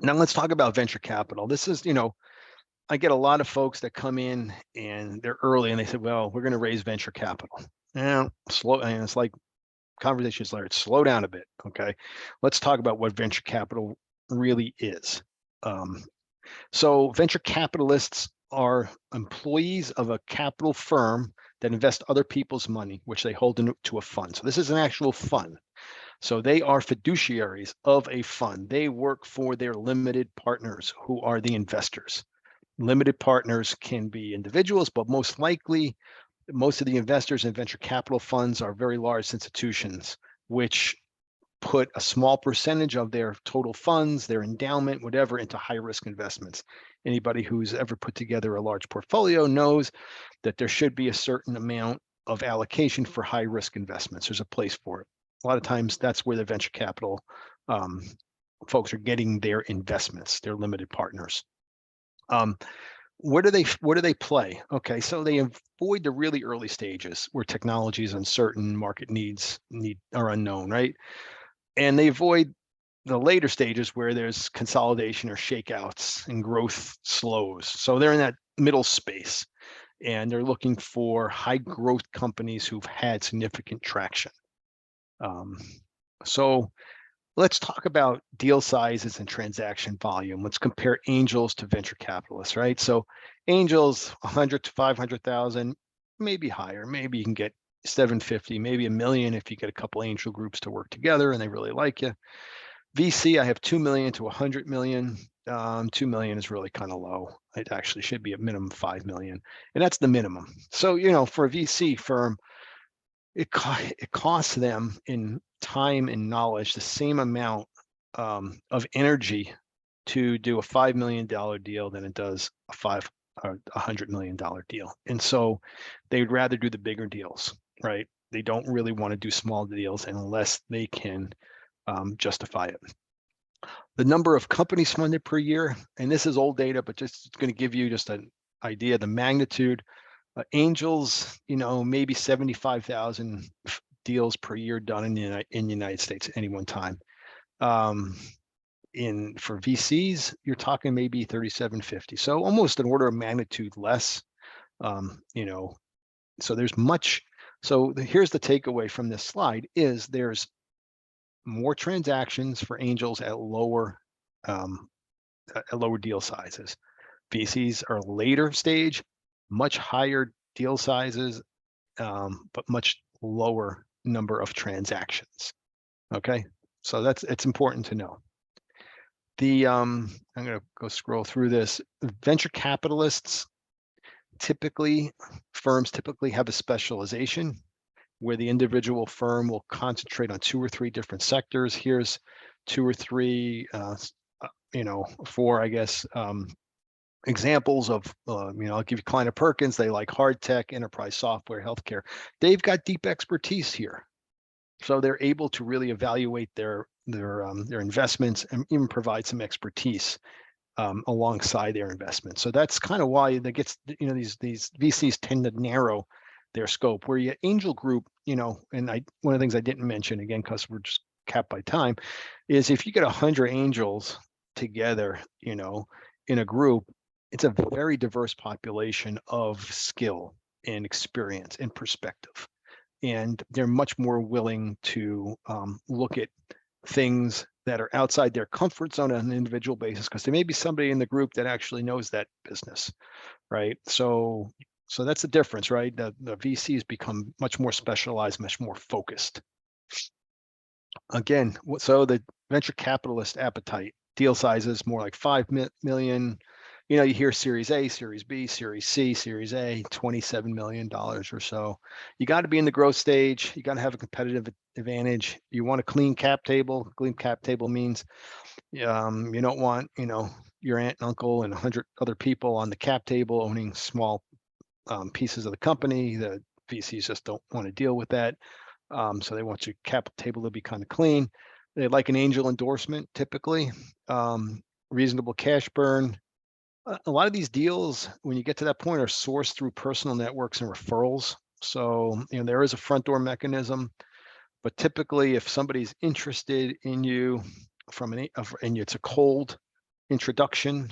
now let's talk about venture capital. This is, I get a lot of folks that come in and they're early and they say, well, we're going to raise venture capital. And it's like conversations like, slow down a bit. Okay. Let's talk about what venture capital really is. So venture capitalists are employees of a capital firm that invest other people's money, which they hold into a fund. So this is an actual fund. So they are fiduciaries of a fund. They work for their limited partners, who are the investors. Limited partners can be individuals, but most likely, most of the investors in venture capital funds are very large institutions, which put a small percentage of their total funds, their endowment, whatever, into high risk investments. Anybody who's ever put together a large portfolio knows that there should be a certain amount of allocation for high risk investments. There's a place for it. A lot of times that's where the venture capital folks are getting their investments, their limited partners. Where do they play? Okay, so they avoid the really early stages where technology is uncertain, market needs are unknown, right? And they avoid the later stages where there's consolidation or shakeouts and growth slows. So they're in that middle space, and they're looking for high growth companies who've had significant traction. So let's talk about deal sizes and transaction volume. Let's compare angels to venture capitalists, right? So angels, 100 to 500,000, maybe higher. Maybe you can get 750, maybe $1 million if you get a couple angel groups to work together and they really like you. VC, I have 2 million to 100 million. 2 million is really kind of low. It actually should be a minimum 5 million, and that's the minimum. So, for a VC firm, it costs them in time and knowledge the same amount of energy to do a $5 million deal than it does a $100 million deal. And so they'd rather do the bigger deals, right? They don't really want to do small deals unless they can justify it. The number of companies funded per year, and this is old data, but just going to give you just an idea of the magnitude. Angels, maybe 75,000 deals per year done in the United States at any one time. For VCs, you're talking maybe 3,750. So almost an order of magnitude less. So there's much. So here's the takeaway from this slide: is there's more transactions for angels at lower deal sizes. VCs are later stage, much higher deal sizes, but much lower number of transactions. Okay, so it's important to know. I'm going to go scroll through this. Venture capitalists firms typically have a specialization where the individual firm will concentrate on 2 or 3 different sectors. Here's 2 or 3, 4, I guess, examples of, I'll give you Kleiner Perkins. They like hard tech, enterprise software, healthcare. They've got deep expertise here. So they're able to really evaluate their investments and even provide some expertise alongside their investments. So that's kind of why that gets, these VCs tend to narrow their scope. Where your angel group, and one of the things I didn't mention, again, because we're just capped by time, is if you get 100 angels together, in a group, it's a very diverse population of skill and experience and perspective. And they're much more willing to look at things that are outside their comfort zone on an individual basis, because there may be somebody in the group that actually knows that business, right? So that's the difference, right? The VCs become much more specialized, much more focused. Again, so the venture capitalist appetite, deal sizes more like 5 million. You hear Series A, Series B, Series C, Series A, $27 million or so. You got to be in the growth stage. You got to have a competitive advantage. You want a clean cap table. Clean cap table means you don't want, your aunt and uncle and 100 other people on the cap table owning small pieces of the company. The VCs just don't want to deal with that. So they want your cap table to be kind of clean. They like an angel endorsement, typically. Reasonable cash burn. A lot of these deals, when you get to that point, are sourced through personal networks and referrals. So, there is a front door mechanism, but typically if somebody's interested in you and it's a cold introduction,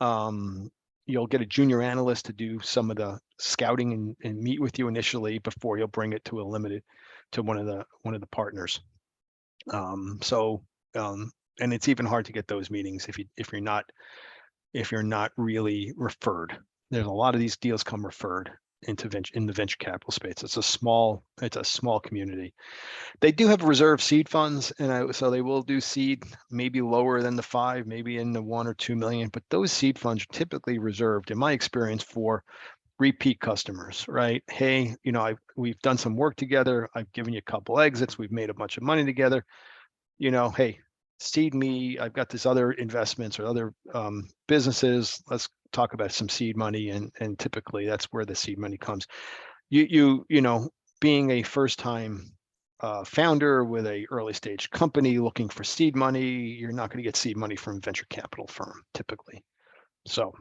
you'll get a junior analyst to do some of the scouting and meet with you initially before you'll bring it to one of the partners. And it's even hard to get those meetings if you're not really referred. There's a lot of these deals come referred in the venture capital space. It's a small community. They do have reserve seed funds, so they will do seed maybe lower than the 5, maybe in the 1 or 2 million. But those seed funds are typically reserved, in my experience, for repeat customers, right? Hey, we've done some work together. I've given you a couple exits. We've made a bunch of money together. Hey, seed me. I've got this other investments or other businesses. Let's talk about some seed money, and typically that's where the seed money comes. Being a first-time founder with a early stage company looking for seed money, you're not going to get seed money from a venture capital firm typically. So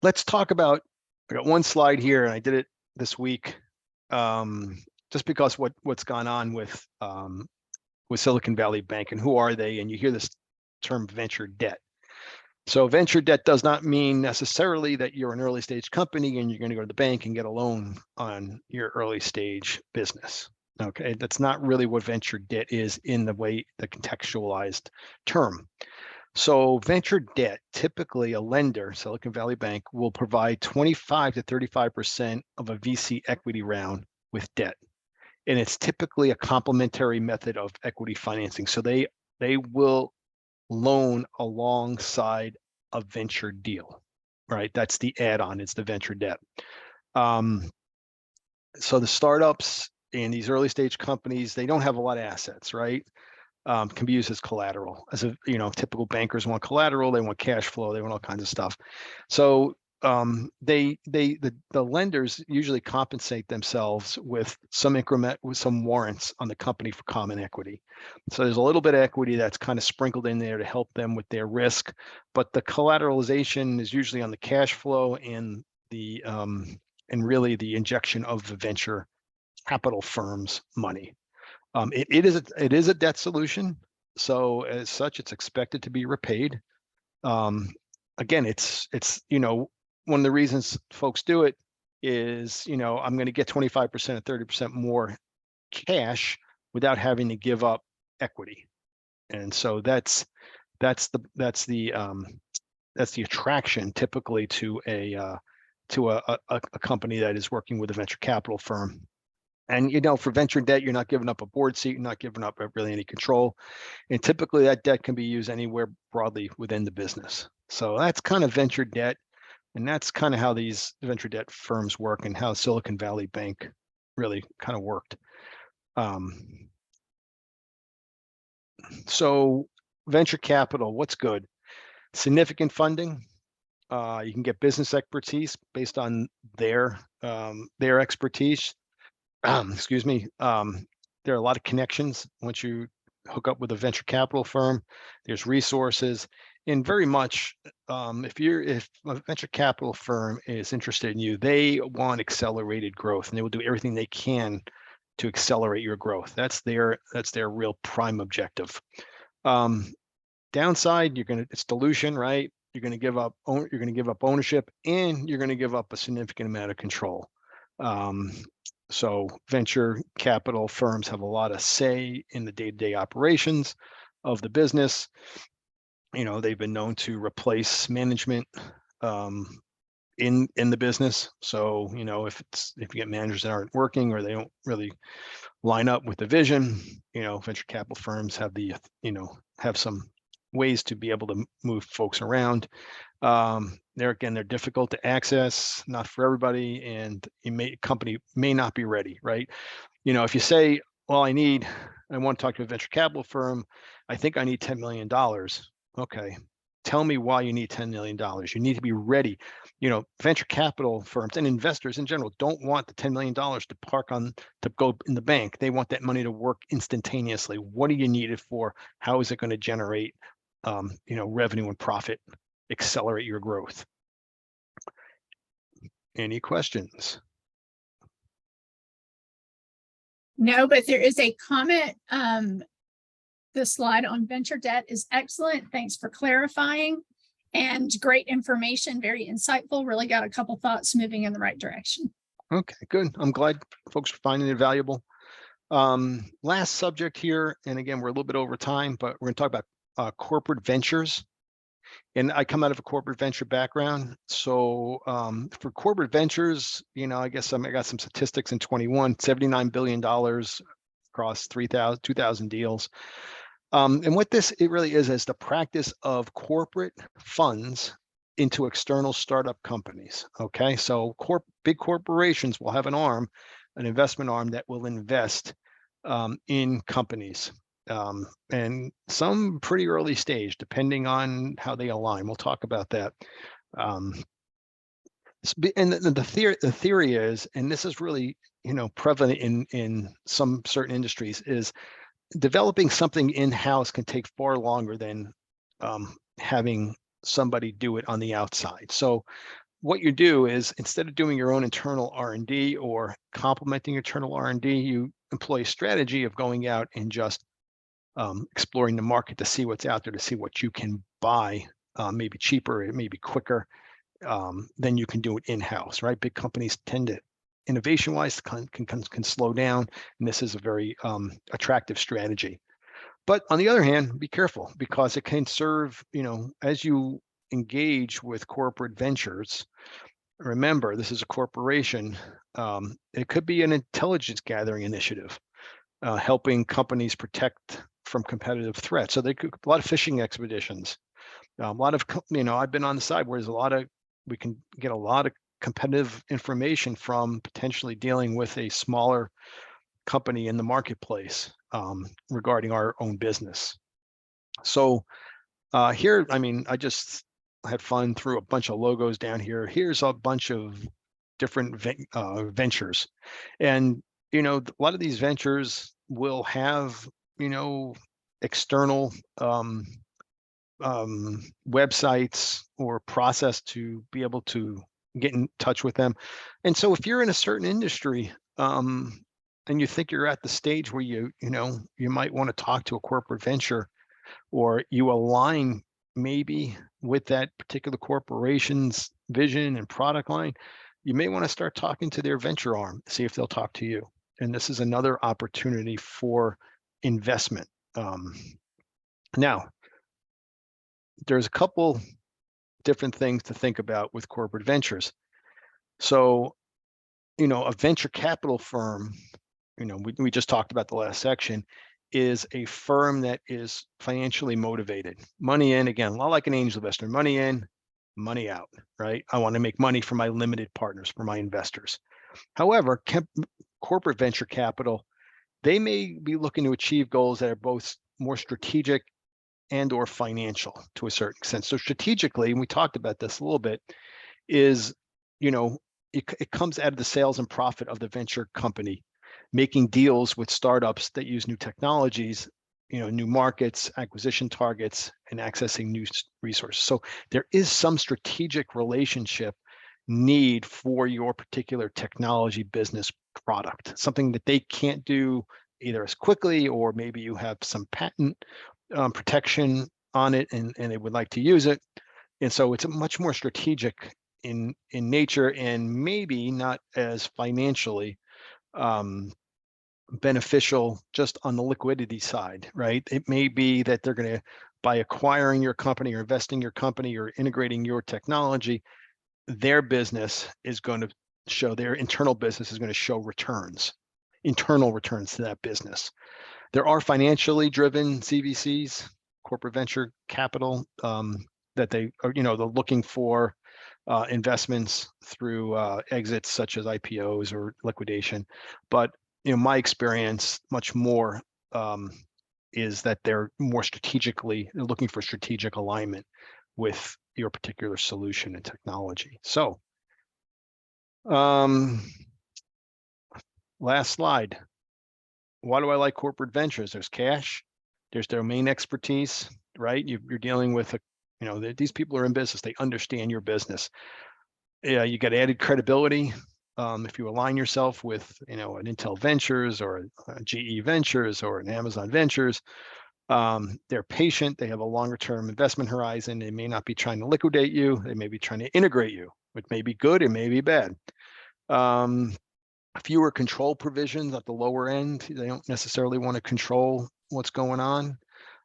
let's talk about. I got one slide here, and I did it this week, just because what's gone on with Silicon Valley Bank and who are they? And you hear this term venture debt. So venture debt does not mean necessarily that you're an early stage company and you're going to go to the bank and get a loan on your early stage business. Okay, that's not really what venture debt is in the contextualized term. So venture debt, typically a lender, Silicon Valley Bank, will provide 25 to 35% of a VC equity round with debt. And it's typically a complementary method of equity financing. So they will loan alongside a venture deal, right? That's the add-on, it's the venture debt. So the startups and these early stage companies, they don't have a lot of assets, right? Can be used as collateral. As typical bankers want collateral, they want cash flow, they want all kinds of stuff. So the lenders usually compensate themselves with some increment, with some warrants on the company for common equity. So there's a little bit of equity that's kind of sprinkled in there to help them with their risk, but the collateralization is usually on the cash flow and really the injection of the venture capital firm's money. It is a debt solution, so as such, it's expected to be repaid. Again, it's one of the reasons folks do it is I'm going to get 25% or 30% more cash without having to give up equity. And so that's the attraction typically to a company that is working with a venture capital firm. And, you know, for venture debt, you're not giving up a board seat, you're not giving up really any control. And typically that debt can be used anywhere broadly within the business. So that's kind of venture debt. And that's kind of how these venture debt firms work and how Silicon Valley Bank really kind of worked. So venture capital, what's good? Significant funding. You can get business expertise based on their expertise. Excuse me. There are a lot of connections once you hook up with a venture capital firm. There's resources, and very much if a venture capital firm is interested in you, they want accelerated growth, and they will do everything they can to accelerate your growth. That's their real prime objective. Downside, it's dilution, right? You're going to give up ownership, and you're going to give up a significant amount of control. So venture capital firms have a lot of say in the day-to-day operations of the business. You know, they've been known to replace management in the business. So, you know, if you get managers that aren't working or they don't really line up with the vision, you know, venture capital firms have have some ways to be able to move folks around. They're difficult to access, not for everybody, and company may not be ready, right? You know, if you say, well, I want to talk to a venture capital firm, I think I need $10 million. Okay, tell me why you need $10 million. You need to be ready. You know, venture capital firms and investors in general don't want the $10 million to go in the bank. They want that money to work instantaneously. What do you need it for? How is it going to generate revenue and profit, accelerate your growth? Any questions? No, but there is a comment. The slide on venture debt is excellent. Thanks for clarifying, and great information, very insightful. Really got a couple thoughts moving in the right direction. Okay, good. I'm glad folks are finding it valuable. Last subject here, and again, we're a little bit over time, but we're going to talk about corporate ventures. And I come out of a corporate venture background. So for corporate ventures, you know, I got some statistics in 21, $79 billion across 2,000 deals. And what it really is the practice of corporate funds into external startup companies. Okay, so big corporations will have an investment arm that will invest in companies. And some pretty early stage, depending on how they align. We'll talk about that. And the theory is, and this is really, you know, prevalent in some certain industries, is developing something in-house can take far longer than having somebody do it on the outside. So what you do is, instead of doing your own internal R&D or complementing internal R&D, you employ a strategy of going out and just exploring the market to see what's out there, to see what you can buy, maybe cheaper, it may be quicker than you can do it in-house, right? Big companies tend to, innovation-wise, can slow down, and this is a very attractive strategy. But on the other hand, be careful, because it can serve, you know, as you engage with corporate ventures, remember, this is a corporation. It could be an intelligence gathering initiative, helping companies protect from competitive threats. So a lot of fishing expeditions, a lot of, you know, I've been on the side where we can get a lot of competitive information from potentially dealing with a smaller company in the marketplace regarding our own business. So here, I mean, I just had fun, threw a bunch of logos down here. Here's a bunch of different ventures. And, you know, a lot of these ventures will have, you know, external websites or process to be able to get in touch with them. And so if you're in a certain industry and you think you're at the stage where you might want to talk to a corporate venture, or you align maybe with that particular corporation's vision and product line, you may want to start talking to their venture arm, see if they'll talk to you. and this is another opportunity for investment. Now, there's a couple different things to think about with corporate ventures. So, a venture capital firm, we just talked about the last section, is a firm that is financially motivated. Money in, again, a lot like an angel investor, money in, money out, right? I want to make money for my limited partners, for my investors. However, corporate venture capital, they may be looking to achieve goals that are both more strategic and or financial to a certain extent. So strategically, and we talked about this a little bit, is, it comes out of the sales and profit of the venture company, making deals with startups that use new technologies, new markets, acquisition targets, and accessing new resources. So there is some strategic relationship need for your particular technology business product, something that they can't do either as quickly, or maybe you have some patent protection on it and they would like to use it. And so it's a much more strategic in nature, and maybe not as financially beneficial just on the liquidity side, right? It may be that they're going to, by acquiring your company or investing in your company or integrating your technology, their business is going to show, their internal business is going to show returns, internal returns to that business. There are financially driven CVCs, corporate venture capital, that they are, they're looking for investments through exits such as IPOs or liquidation. But my experience much more is that they're more strategically, they're looking for strategic alignment with your particular solution and technology. So last slide. Why do I like corporate ventures? There's cash, there's domain expertise, right? You're dealing with these people are in business, they understand your business. Yeah, you get added credibility if you align yourself with an Intel Ventures or a GE Ventures or an Amazon Ventures. They're patient, they have a longer term investment horizon. They may not be trying to liquidate you, they may be trying to integrate you, which may be good, it may be bad. Fewer control provisions at the lower end. They don't necessarily want to control what's going on.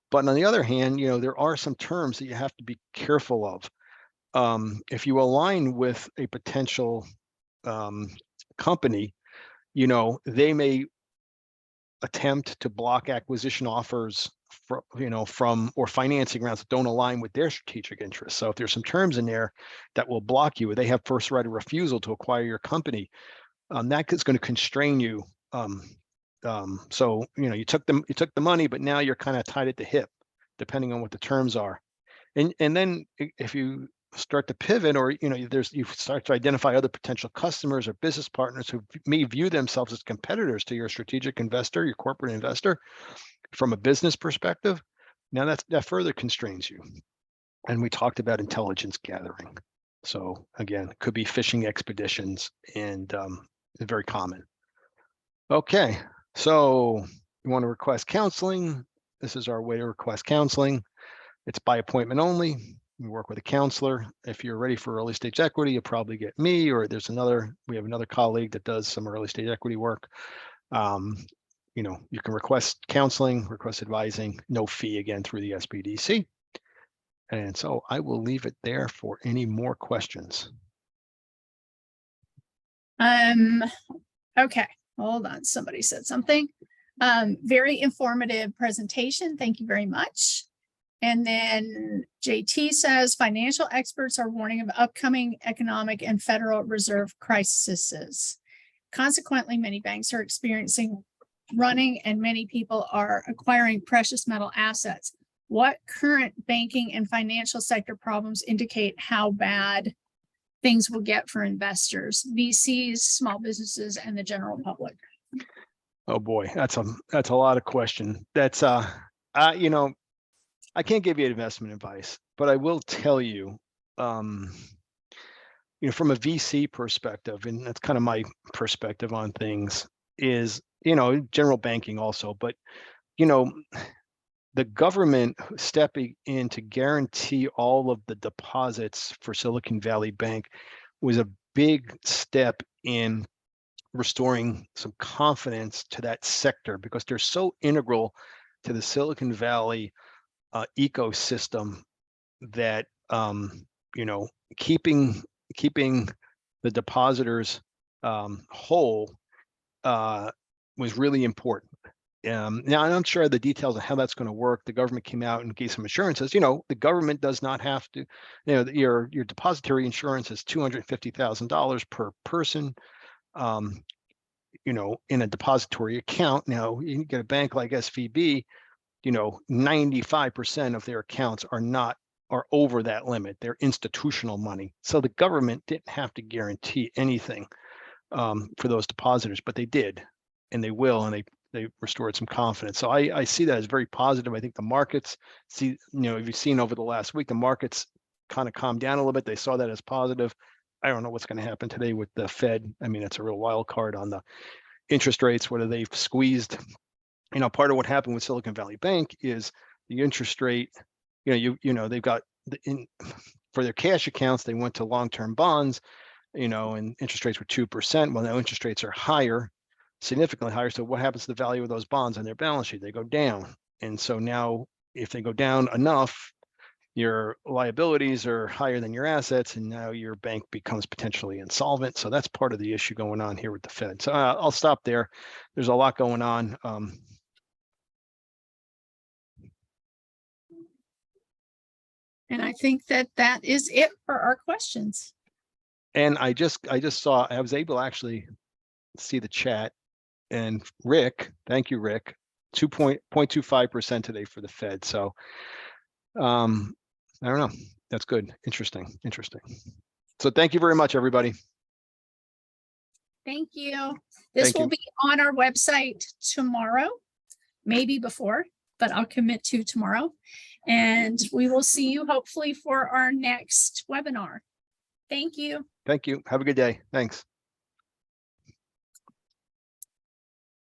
But on the other hand, there are some terms that you have to be careful of. If you align with a potential company, they may attempt to block acquisition offers from or financing rounds that don't align with their strategic interests. So if there's some terms in there that will block you, or they have first right of refusal to acquire your company, that is going to constrain you. So you took the money, but now you're kind of tied at the hip, depending on what the terms are. And then if you start to pivot, or you start to identify other potential customers or business partners who may view themselves as competitors to your strategic investor, your corporate investor, from a business perspective, now that further constrains you. And we talked about intelligence gathering. So again, it could be fishing expeditions, and it's very common. Okay, so you want to request counseling. This is our way to request counseling. It's by appointment only. We work with a counselor. If you're ready for early stage equity, you'll probably get me, or we have another colleague that does some early stage equity work. You can request counseling, request advising, no fee again through the SBDC. And so I will leave it there for any more questions. Okay, hold on. Somebody said something. Very informative presentation. Thank you very much. And then JT says financial experts are warning of upcoming economic and Federal Reserve crises. Consequently, many banks are experiencing running and many people are acquiring precious metal assets. What current banking and financial sector problems indicate how bad things will get for investors, VCs, small businesses, and the general public? Oh boy, that's a lot of question. That's I can't give you investment advice, but I will tell you, from a VC perspective, and that's kind of my perspective on things, is, general banking also, but, the government stepping in to guarantee all of the deposits for Silicon Valley Bank was a big step in restoring some confidence to that sector because they're so integral to the Silicon Valley ecosystem that you know, keeping the depositors whole was really important. Now, I'm not sure the details of how that's going to work. The government came out and gave some assurances. You know, the government does not have to, you know, your depository insurance is $250,000 per person, you know, in a depository account. Now, you get a bank like SVB, you know, 95% of their accounts are over that limit. They're institutional money. So the government didn't have to guarantee anything for those depositors, but they did, and they will, and they restored some confidence. So I see that as very positive. I think the markets see, you know, if you've seen over the last week, the markets kind of calmed down a little bit. They saw that as positive. I don't know what's going to happen today with the Fed. I mean, it's a real wild card on the interest rates, whether they've squeezed. You know, part of what happened with Silicon Valley Bank is the interest rate, you know, they've got for their cash accounts, they went to long-term bonds, you know, and interest rates were 2%. Well, now interest rates are higher, significantly higher. So what happens to the value of those bonds on their balance sheet? They go down. And so now if they go down enough, your liabilities are higher than your assets, and now your bank becomes potentially insolvent. So that's part of the issue going on here with the Fed. So I'll stop there. There's a lot going on. And I think that is it for our questions. And I just saw, I was able to actually see the chat, and Rick, thank you, Rick, 2.25% today for the Fed. So I don't know. That's good. Interesting. So thank you very much, everybody. Thank you. This will be on our website tomorrow, maybe before, but I'll commit to tomorrow. And we will see you hopefully for our next webinar. Thank you. Thank you. Have a good day. Thanks.